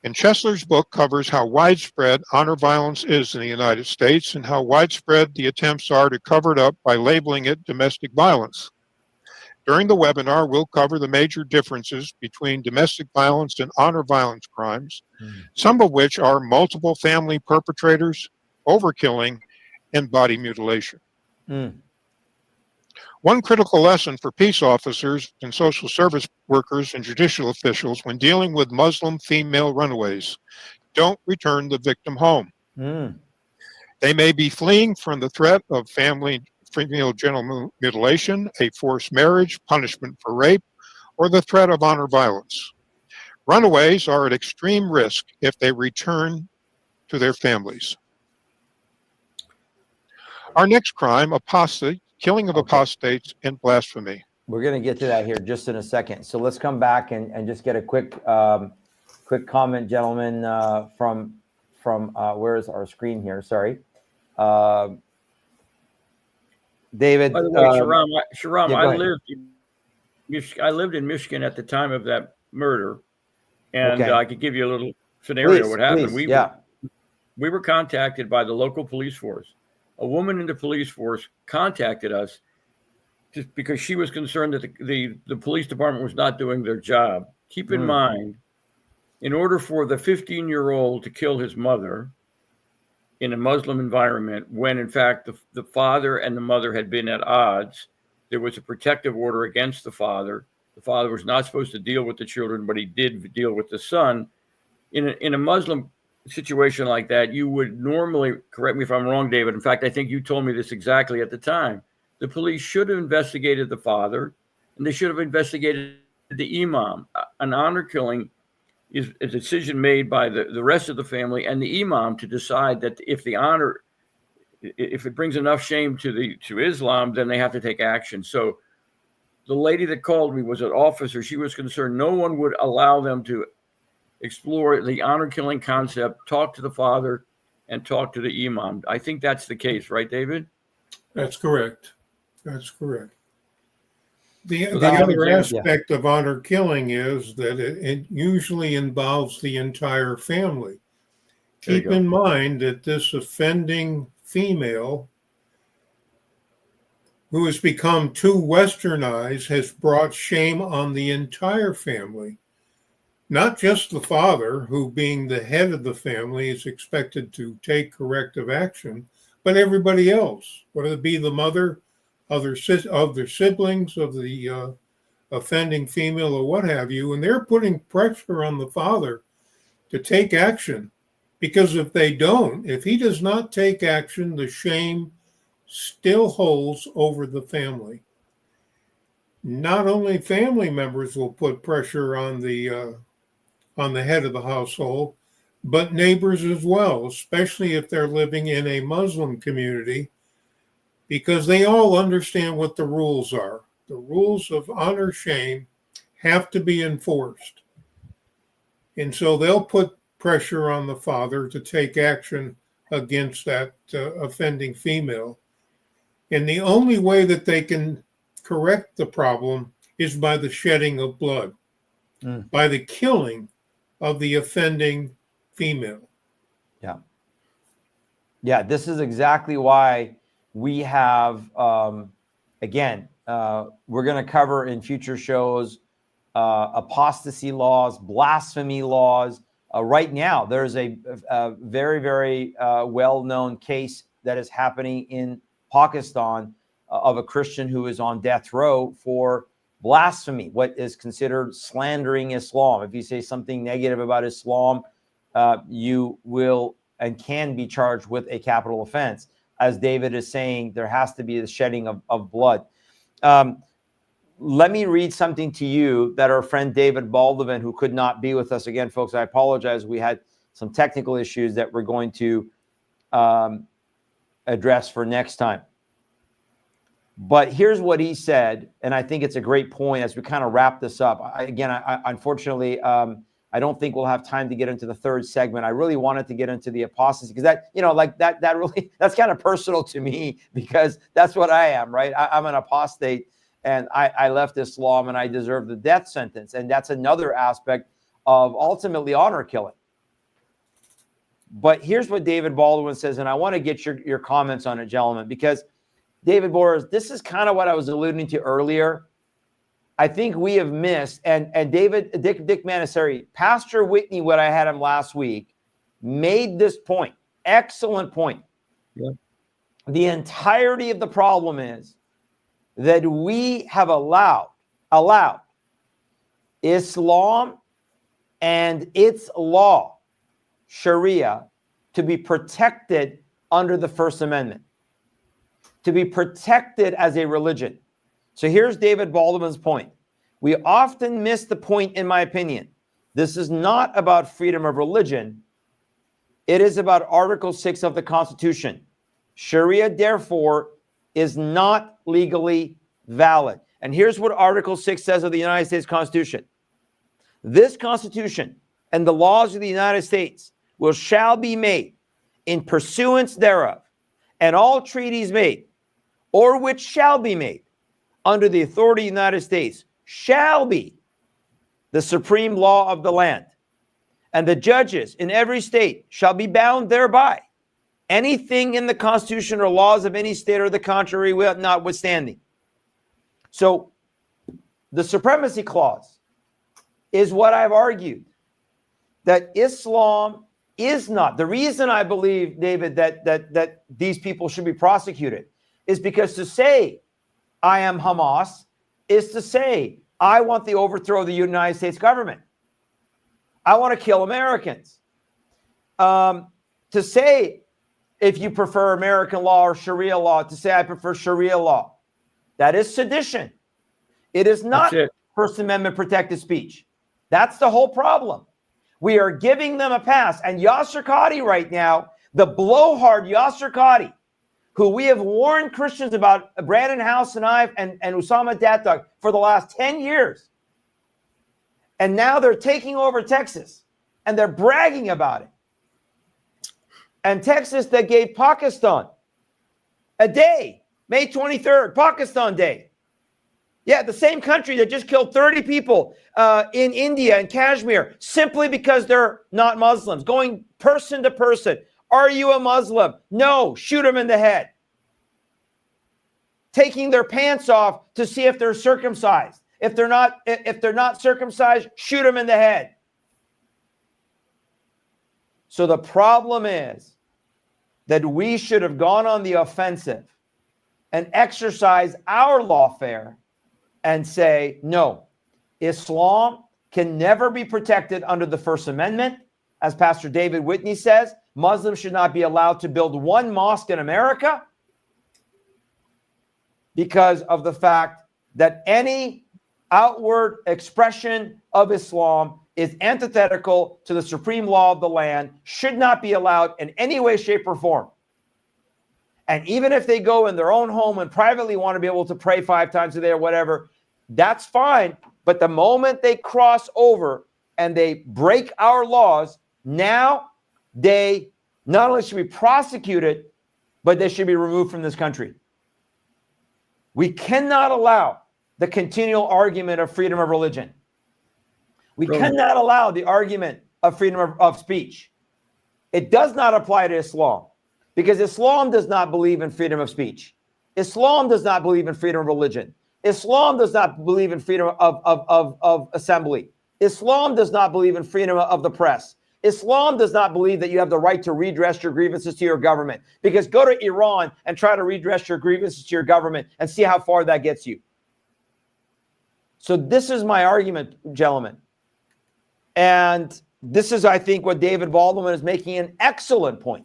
and Chesler's book covers how widespread honor violence is in the United States and how widespread the attempts are to cover it up by labeling it domestic violence. During the webinar, we'll cover the major differences between domestic violence and honor violence crimes, some of which are multiple family perpetrators, overkilling, and body mutilation. One critical lesson for peace officers and social service workers and judicial officials when dealing with Muslim female runaways: don't return the victim home. They may be fleeing from the threat of female genital mutilation, a forced marriage, punishment for rape, or the threat of honor violence. Runaways are at extreme risk if they return to their families. Our next crime, apostate, killing of apostates and blasphemy. We're going to get to that here just in a second. So let's come back and just get a quick comment, gentlemen, from where is our screen here? Sorry. David. By the way, Shariah, I lived in Michigan at the time of that murder, and I could give you a little scenario of what happened. We were contacted by the local police force. A woman in the police force contacted us just because she was concerned that the police department was not doing their job. Keep in mind, in order for the 15-year-old to kill his mother in a Muslim environment, when in fact the father and the mother had been at odds, there was a protective order against the father. The father was not supposed to deal with the children, but he did deal with the son. In a Muslim situation like that, you would normally, correct me if I'm wrong, David, in fact, I think you told me this exactly at the time, the police should have investigated the father, and they should have investigated the imam. An honor killing is a decision made by the rest of the family and the imam to decide that if it brings enough shame to Islam, then they have to take action. So the lady that called me was an officer. She was concerned no one would allow them to explore the honor killing concept, talk to the father, and talk to the imam. I think that's the case, right, David? That's correct. That's correct. The other aspect of honor killing is that it usually involves the entire family. Keep in mind that this offending female who has become too westernized, has brought shame on the entire family. Not just the father, who being the head of the family is expected to take corrective action, but everybody else, whether it be the mother, other siblings of the offending female or what have you, and they're putting pressure on the father to take action, because if they don't, if he does not take action, the shame still holds over the family. Not only family members will put pressure on the head of the household, but neighbors as well, especially if they're living in a Muslim community, because they all understand what the rules are. The rules of honor shame have to be enforced. And so they'll put pressure on the father to take action against that offending female. And the only way that they can correct the problem is by the shedding of blood, by the killing of the offending female. Yeah. Yeah, this is exactly why we have, again, we're going to cover in future shows apostasy laws, blasphemy laws. Right now, there's a very, very well-known case that is happening in Pakistan of a Christian who is on death row for blasphemy, what is considered slandering Islam. If you say something negative about Islam, you will and can be charged with a capital offense. As David is saying, there has to be the shedding of blood. Let me read something to you that our friend David Baldovin, who could not be with us again, folks, I apologize. We had some technical issues that we're going to address for next time. But here's what he said, and I think it's a great point as we kind of wrap this up. Unfortunately, I don't think we'll have time to get into the third segment. I really wanted to get into the apostasy because that really, that's kind of personal to me because that's what I am, right? I'm an apostate and I left Islam and I deserve the death sentence. And that's another aspect of ultimately honor killing. But here's what David Baldwin says, and I want to get your comments on it, gentlemen, because David Boris, this is kind of what I was alluding to earlier. I think we have missed, and Dick Manasseri, Pastor Whitney, what I had him last week, made this point. Excellent point. Yeah. The entirety of the problem is that we have allowed Islam and its law, Shariah, to be protected under the First Amendment, to be protected as a religion. So here's David Baldovin's point. We often miss the point, in my opinion. This is not about freedom of religion. It is about Article 6 of the Constitution. Sharia, therefore, is not legally valid. And here's what Article 6 says of the United States Constitution. This Constitution and the laws of the United States shall be made in pursuance thereof, and all treaties made, or which shall be made, under the authority of the United States, shall be the supreme law of the land. And the judges in every state shall be bound thereby. Anything in the Constitution or laws of any state or the contrary notwithstanding. So the supremacy clause is what I've argued, that Islam is not. The reason I believe, David, that these people should be prosecuted is because to say I am Hamas is to say I want the overthrow of the United States government. I want to kill Americans. To say, if you prefer American law or Sharia law, to say I prefer Sharia law, that is sedition. It is not First Amendment protected speech. That's the whole problem. We are giving them a pass. And Yasser Qadi right now, the blowhard Yasser Qadi, who we have warned Christians about, Brandon House and I and Usama Datdog for the last 10 years. And now they're taking over Texas and they're bragging about it. And Texas that gave Pakistan a day, May 23rd, Pakistan Day. Yeah, the same country that just killed 30 people in India and Kashmir simply because they're not Muslims, going person to person. Are you a Muslim? No, shoot him in the head. taking their pants off to see if they're circumcised. If they're not circumcised, shoot them in the head. So the problem is that we should have gone on the offensive and exercise our lawfare and say, no, Islam can never be protected under the First Amendment. As Pastor David Whitney says, Muslims should not be allowed to build one mosque in America because of the fact that any outward expression of Islam is antithetical to the supreme law of the land, should not be allowed in any way, shape, or form. And even if they go in their own home and privately want to be able to pray 5 times a day or whatever, that's fine. But the moment they cross over and they break our laws, now they not only should be prosecuted, but they should be removed from this country. We cannot allow the continual argument of freedom of religion. We cannot allow the argument of freedom of speech. It does not apply to Islam, because Islam does not believe in freedom of speech. Islam does not believe in freedom of religion. Islam does not believe in freedom of assembly. Islam does not believe in freedom of the press. Islam does not believe that you have the right to redress your grievances to your government, because go to Iran and try to redress your grievances to your government and see how far that gets you. So this is my argument, gentlemen. And this is, I think, what David Baldovin is making an excellent point.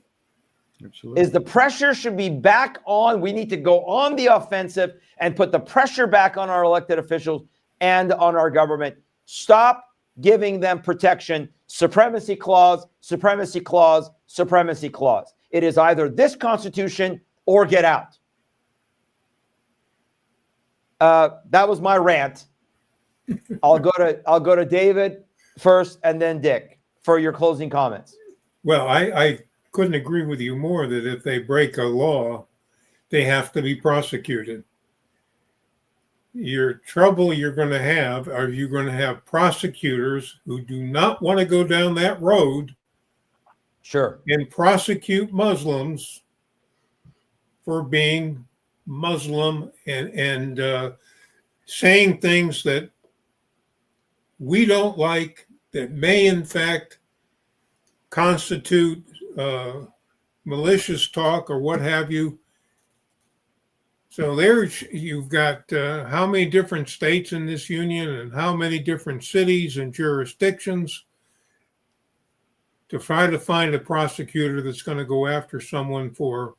Absolutely. Is the pressure should be back on. We need to go on the offensive and put the pressure back on our elected officials and on our government. Stop giving them protection. Supremacy clause, supremacy clause, supremacy clause. It is either this Constitution or get out. That was my rant. I'll go to David first and then Dick for your closing comments. Well, I couldn't agree with you more that if they break a law, they have to be prosecuted. Your trouble you're going to have are you're going to have prosecutors who do not want to go down that road. Sure. And prosecute Muslims for being Muslim and saying things that we don't like, that may in fact constitute malicious talk or what have you. So there's, you've got how many different states in this union and how many different cities and jurisdictions to try to find a prosecutor that's going to go after someone for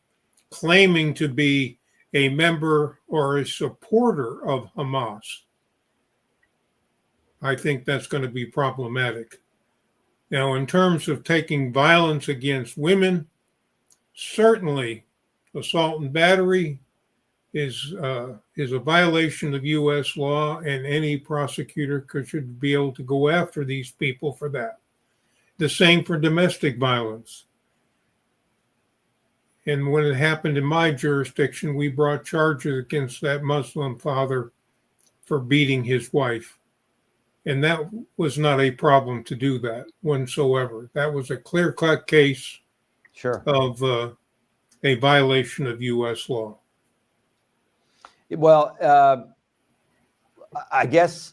claiming to be a member or a supporter of Hamas. I think that's going to be problematic. Now, in terms of taking violence against women, certainly assault and battery is a violation of U.S. law, and any prosecutor should be able to go after these people for that. The same for domestic violence. And when it happened in my jurisdiction, we brought charges against that Muslim father for beating his wife. And that was not a problem to do that whatsoever. That was a clear-cut case of a violation of U.S. law. Well, I guess,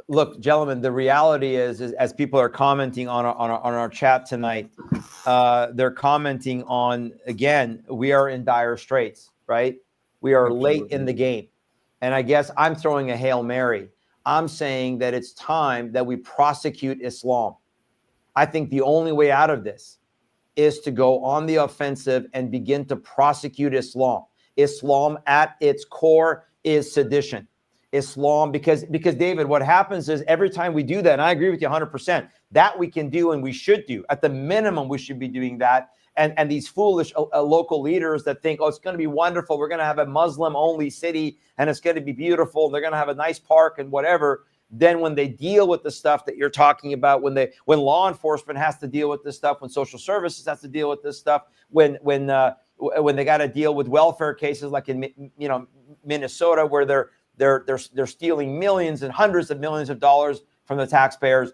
look, gentlemen, the reality is as people are commenting on our chat tonight, they're commenting on, again, we are in dire straits, right? We are late in the game. And I guess I'm throwing a Hail Mary. I'm saying that it's time that we prosecute Islam. I think the only way out of this is to go on the offensive and begin to prosecute Islam. Islam at its core is sedition. Islam, because David, what happens is every time we do that, and I agree with you 100%, that we can do and we should do. At the minimum, we should be doing that. And these foolish local leaders that think, oh, it's going to be wonderful. We're going to have a Muslim-only city, and it's going to be beautiful. And they're going to have a nice park and whatever. Then when they deal with the stuff that you're talking about, when law enforcement has to deal with this stuff, when social services has to deal with this stuff, when they got to deal with welfare cases like in Minnesota, where they're stealing millions and hundreds of millions of dollars from the taxpayers.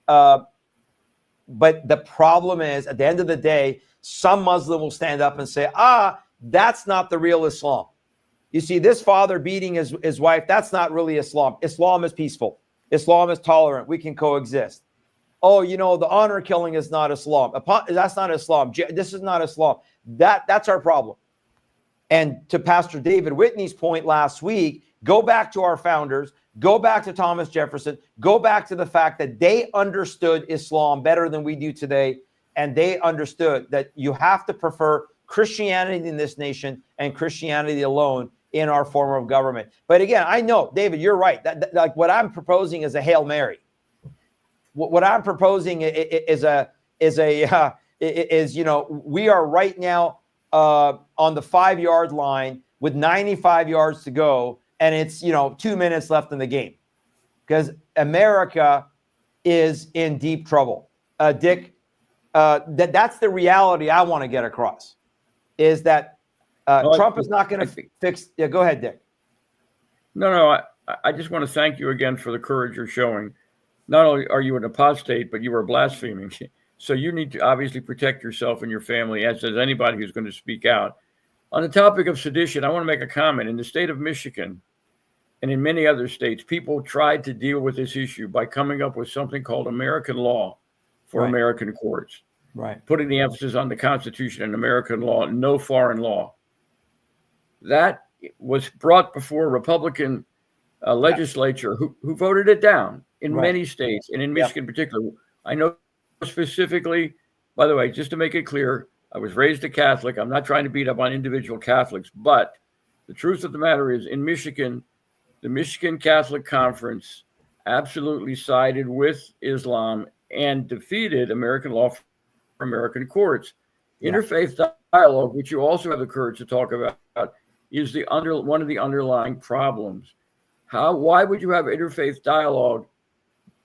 But the problem is, at the end of the day, some Muslim will stand up and say, that's not the real Islam. You see, this father beating his wife, that's not really Islam. Islam is peaceful. Islam is tolerant. We can coexist. Oh, you know, the honor killing is not Islam. That's not Islam. This is not Islam. That's our problem. And to Pastor David Whitney's point last week, go back to our founders, go back to Thomas Jefferson, go back to the fact that they understood Islam better than we do today. And they understood that you have to prefer Christianity in this nation and Christianity alone in our form of government. But again, I know, David, you're right. That like what I'm proposing is a Hail Mary. What I'm proposing is you know, we are right now on the 5-yard line with 95 yards to go, and it's, you know, 2 minutes left in the game because America is in deep trouble. Dick, that's the reality I want to get across, is that Trump is not going to fix. Yeah, go ahead, Dick. No, I just want to thank you again for the courage you're showing. Not only are you an apostate, but you are blaspheming. So you need to obviously protect yourself and your family, as does anybody who's going to speak out. On the topic of sedition, I want to make a comment. In the state of Michigan and in many other states, people tried to deal with this issue by coming up with something called American law for American courts. Right. Putting the emphasis on the Constitution and American law, no foreign law. That was brought before a Republican legislature who voted it down in many states, and in Michigan in particular. I know specifically, by the way, just to make it clear, I was raised a Catholic. I'm not trying to beat up on individual Catholics, but the truth of the matter is, in Michigan, the Michigan Catholic Conference absolutely sided with Islam and defeated American law for American courts. Interfaith dialogue, which you also have the courage to talk about, is one of the underlying problems. Why would you have interfaith dialogue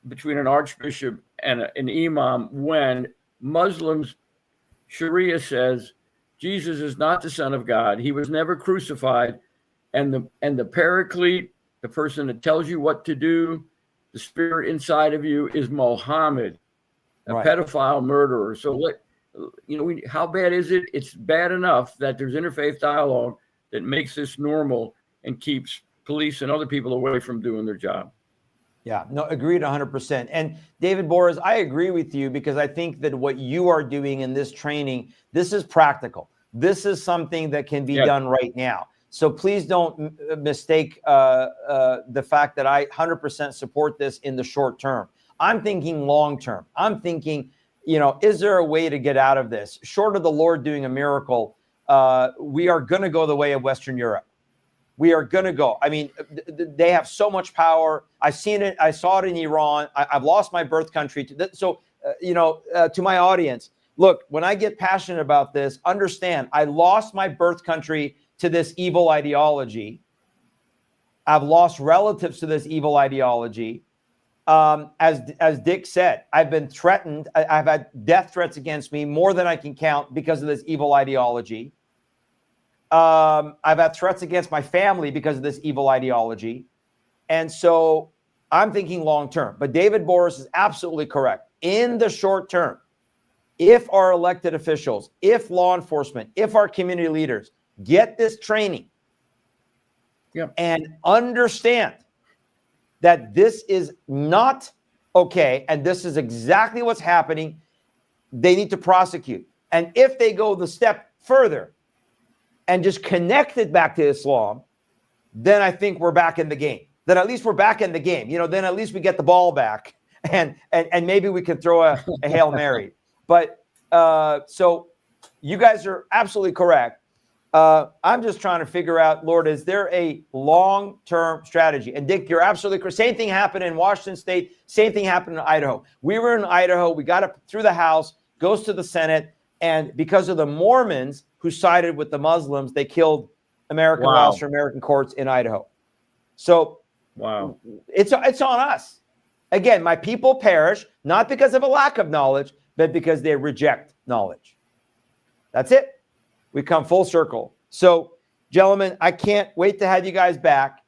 between an archbishop and an imam when Muslims, Shariah says Jesus is not the Son of God. He was never crucified. And the paraclete, the person that tells you what to do, the spirit inside of you, is Muhammad, a pedophile murderer. So how bad is it? It's bad enough that there's interfaith dialogue that makes this normal and keeps police and other people away from doing their job. Yeah, no, agreed 100%. And David Boras, I agree with you, because I think that what you are doing in this training, this is practical. This is something that can be done right now. So please don't mistake the fact that I 100% support this in the short term. I'm thinking long term. I'm thinking, is there a way to get out of this? Short of the Lord doing a miracle, we are going to go the way of Western Europe. We are going to go. I mean, they have so much power. I've seen it. I saw it in Iran. I've lost my birth country. To my audience, look, when I get passionate about this, understand I lost my birth country to this evil ideology. I've lost relatives to this evil ideology. As Dick said, I've been threatened. I've had death threats against me, more than I can count, because of this evil ideology. I've had threats against my family because of this evil ideology. And so I'm thinking long term. But David Boras is absolutely correct. In the short term, if our elected officials, if law enforcement, if our community leaders get this training and understand that this is not okay and this is exactly what's happening, they need to prosecute. And if they go the step further and just connect it back to Islam, then I think we're back in the game. Then at least we're back in the game. Then at least we get the ball back, and maybe we can throw a Hail Mary. But so you guys are absolutely correct. I'm just trying to figure out, Lord, is there a long-term strategy? And Dick, you're absolutely correct. Same thing happened in Washington State. Same thing happened in Idaho. We were in Idaho. We got it through the House, goes to the Senate. And because of the Mormons who sided with the Muslims, they killed American laws for American courts in Idaho. So it's on us. Again, my people perish, not because of a lack of knowledge, but because they reject knowledge. That's it. We come full circle. So, gentlemen, I can't wait to have you guys back.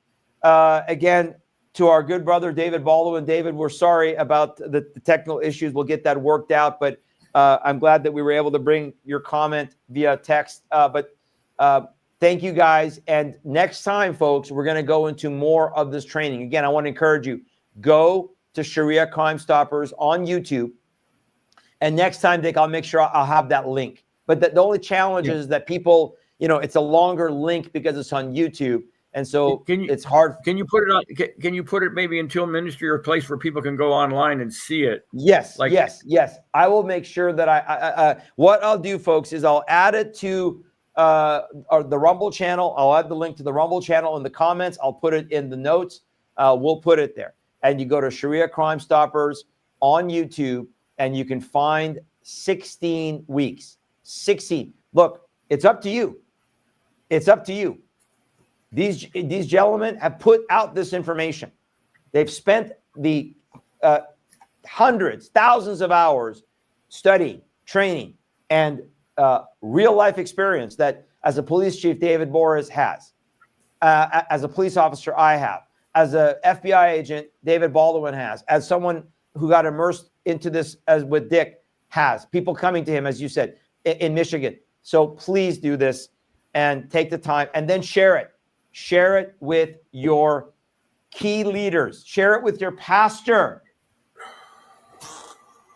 Again, to our good brother, David Baldovin. David, we're sorry about the technical issues. We'll get that worked out, but I'm glad that we were able to bring your comment via text. But Thank you guys. And next time, folks, we're going to go into more of this training. Again, I want to encourage you, go to Shariah Crime Stoppers on YouTube. And next time, Dick, I'll make sure I'll have that link. But the only challenge is that people, it's a longer link because it's on YouTube. And so it's hard. Can you put it on? Can you put it maybe in Till Ministry or a place where people can go online and see it? Yes, yes. I will make sure that what I'll do, folks, is I'll add it to the Rumble channel. I'll add the link to the Rumble channel in the comments. I'll put it in the notes. We'll put it there. And you go to Shariah Crime Stoppers on YouTube, and you can find 16 weeks. 16. Look, it's up to you. It's up to you. These gentlemen have put out this information. They've spent the hundreds, thousands of hours studying, training, and real life experience that as a police chief, David Boris has. As a police officer, I have. As a FBI agent, David Baldovin has. As someone who got immersed into this as with Dick has. People coming to him, as you said, in Michigan. So please do this and take the time and then share it. Share it with your key leaders. Share it with your pastor.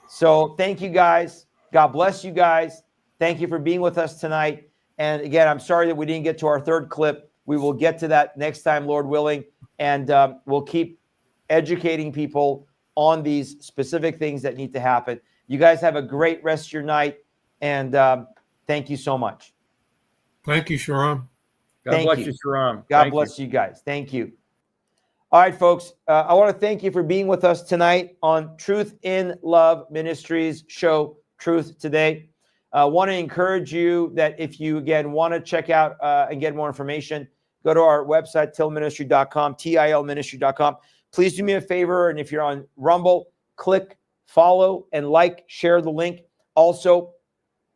So thank you guys. God bless you guys. Thank you for being with us tonight. And again, I'm sorry that we didn't get to our third clip. We will get to that next time, Lord willing. And we'll keep educating people on these specific things that need to happen. You guys have a great rest of your night. And thank you so much. Thank you, Sharon. God bless you, Sharon. God bless you guys. Thank you. All right, folks. I want to thank you for being with us tonight on Truth in Love Ministries show, Truth Today. I want to encourage you that if you, again, want to check out and get more information, go to our website, tilministry.com, tilministry.com. Please do me a favor, and if you're on Rumble, click follow and share the link. Also,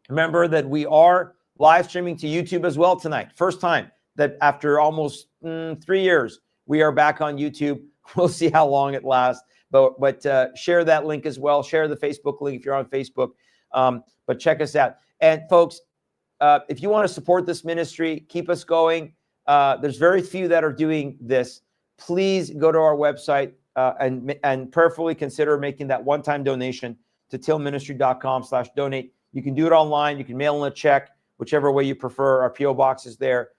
remember that we are live streaming to YouTube as well tonight. First time that after almost 3 years, we are back on YouTube. We'll see how long it lasts. But share that link as well. Share the Facebook link if you're on Facebook. But check us out. And folks, if you want to support this ministry, keep us going. There's very few that are doing this. Please go to our website and prayerfully consider making that one-time donation to tillministry.com/donate. You can do it online. You can mail in a check, whichever way you prefer. Our P.O. box is there.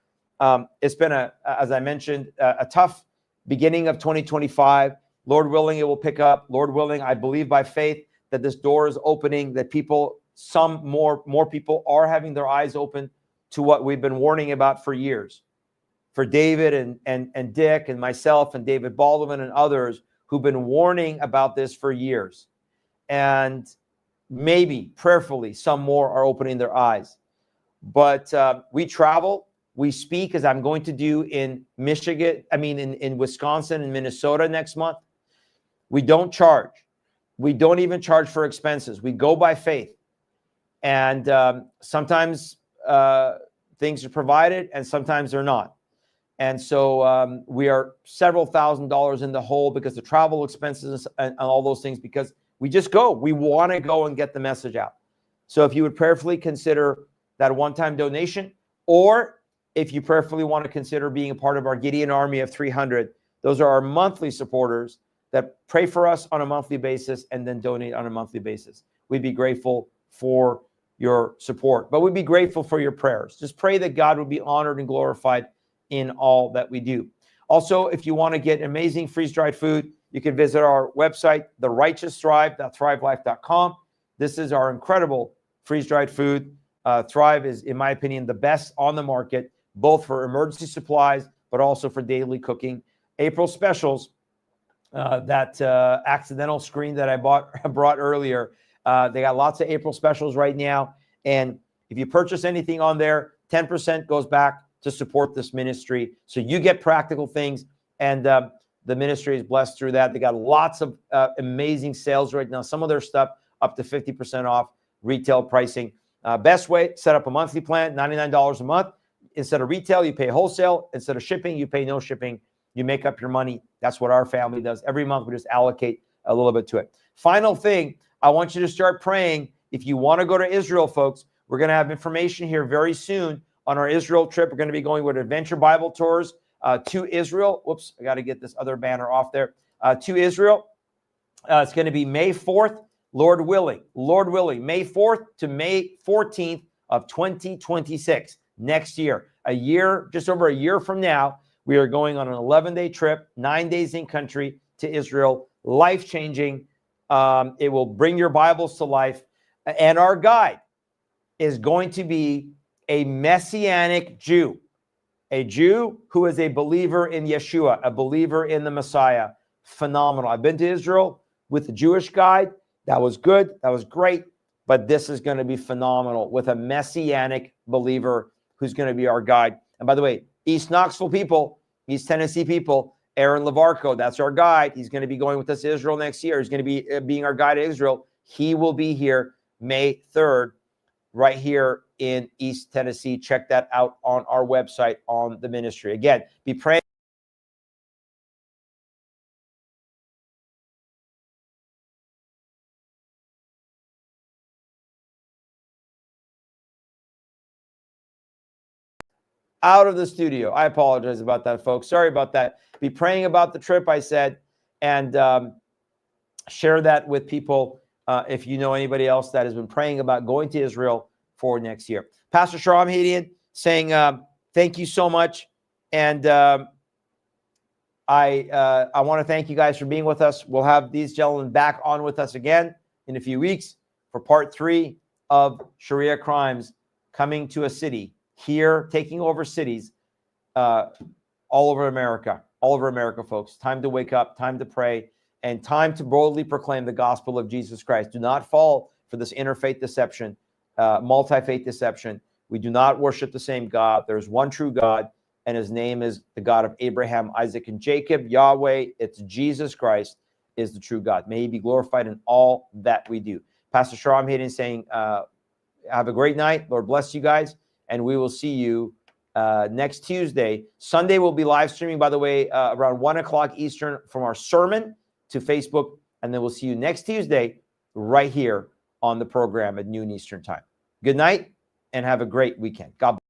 It's been, as I mentioned, a tough beginning of 2025. Lord willing, it will pick up. Lord willing, I believe by faith that this door is opening, that some more people are having their eyes open to what we've been warning about for years. For David and Dick and myself and David Baldovin and others who've been warning about this for years. And maybe prayerfully some more are opening their eyes. But we travel, we speak, as I'm going to do in Michigan, in Wisconsin and Minnesota next month. We don't charge. We don't even charge for expenses. We go by faith. And sometimes things are provided and sometimes they're not. And so we are several $1,000s in the hole because the travel expenses and all those things, because we just go. We want to go and get the message out. So if you would prayerfully consider that one-time donation, or if you prayerfully want to consider being a part of our Gideon Army of 300, those are our monthly supporters that pray for us on a monthly basis and then donate on a monthly basis. We'd be grateful for your support, but we'd be grateful for your prayers. Just pray that God would be honored and glorified in all that we do. Also, if you want to get amazing freeze-dried food, you can visit our website, therighteousthrive.thrivelife.com. This is our incredible freeze-dried food. Thrive is, in my opinion, the best on the market, both for emergency supplies, but also for daily cooking. April specials, that accidental screen that I brought earlier, they got lots of April specials right now. And if you purchase anything on there, 10% goes back to support this ministry. So you get practical things, and the ministry is blessed through that. They got lots of amazing sales right now. Some of their stuff up to 50% off retail pricing. Best way, set up a monthly plan, $99 a month. Instead of retail, you pay wholesale. Instead of shipping, you pay no shipping. You make up your money. That's what our family does. Every month, we just allocate a little bit to it. Final thing, I want you to start praying. If you want to go to Israel, folks, we're going to have information here very soon on our Israel trip. We're going to be going with Adventure Bible Tours to Israel. Whoops, I got to get this other banner off there. To Israel. It's going to be May 4th, Lord willing, May 4th to May 14th of 2026, next year. A year, just over a year from now, we are going on an 11-day trip, 9 days in country to Israel, life-changing. It will bring your Bibles to life. And our guide is going to be a Messianic Jew, a Jew who is a believer in Yeshua, a believer in the Messiah. Phenomenal. I've been to Israel with the Jewish guide. That was good. That was great. But this is going to be phenomenal with a Messianic believer who's going to be our guide. And by the way, East Knoxville people, East Tennessee people, Aaron Lavarco, that's our guide. He's going to be going with us to Israel next year. He's going to be being our guide to Israel. He will be here May 3rd, right here in East Tennessee. Check that out on our website on the ministry. Again, be praying. Out of the studio. I apologize about that, folks. Sorry about that. Be praying about the trip, I said, and share that with people if you know anybody else that has been praying about going to Israel for next year. Pastor Shariah Hadian saying thank you so much, and I want to thank you guys for being with us. We'll have these gentlemen back on with us again in a few weeks for part 3 of Sharia crimes coming to a city. Here, taking over cities all over America, folks. Time to wake up, time to pray, and time to boldly proclaim the gospel of Jesus Christ. Do not fall for this interfaith deception, multi-faith deception. We do not worship the same God. There's one true God, and his name is the God of Abraham, Isaac, and Jacob, Yahweh. It's Jesus Christ is the true God. May he be glorified in all that we do. Pastor Shariah Hadian saying, have a great night. Lord bless you guys. And we will see you next Tuesday. Sunday, we'll be live streaming, by the way, around 1 o'clock Eastern from our sermon to Facebook. And then we'll see you next Tuesday right here on the program at noon Eastern time. Good night and have a great weekend. God bless.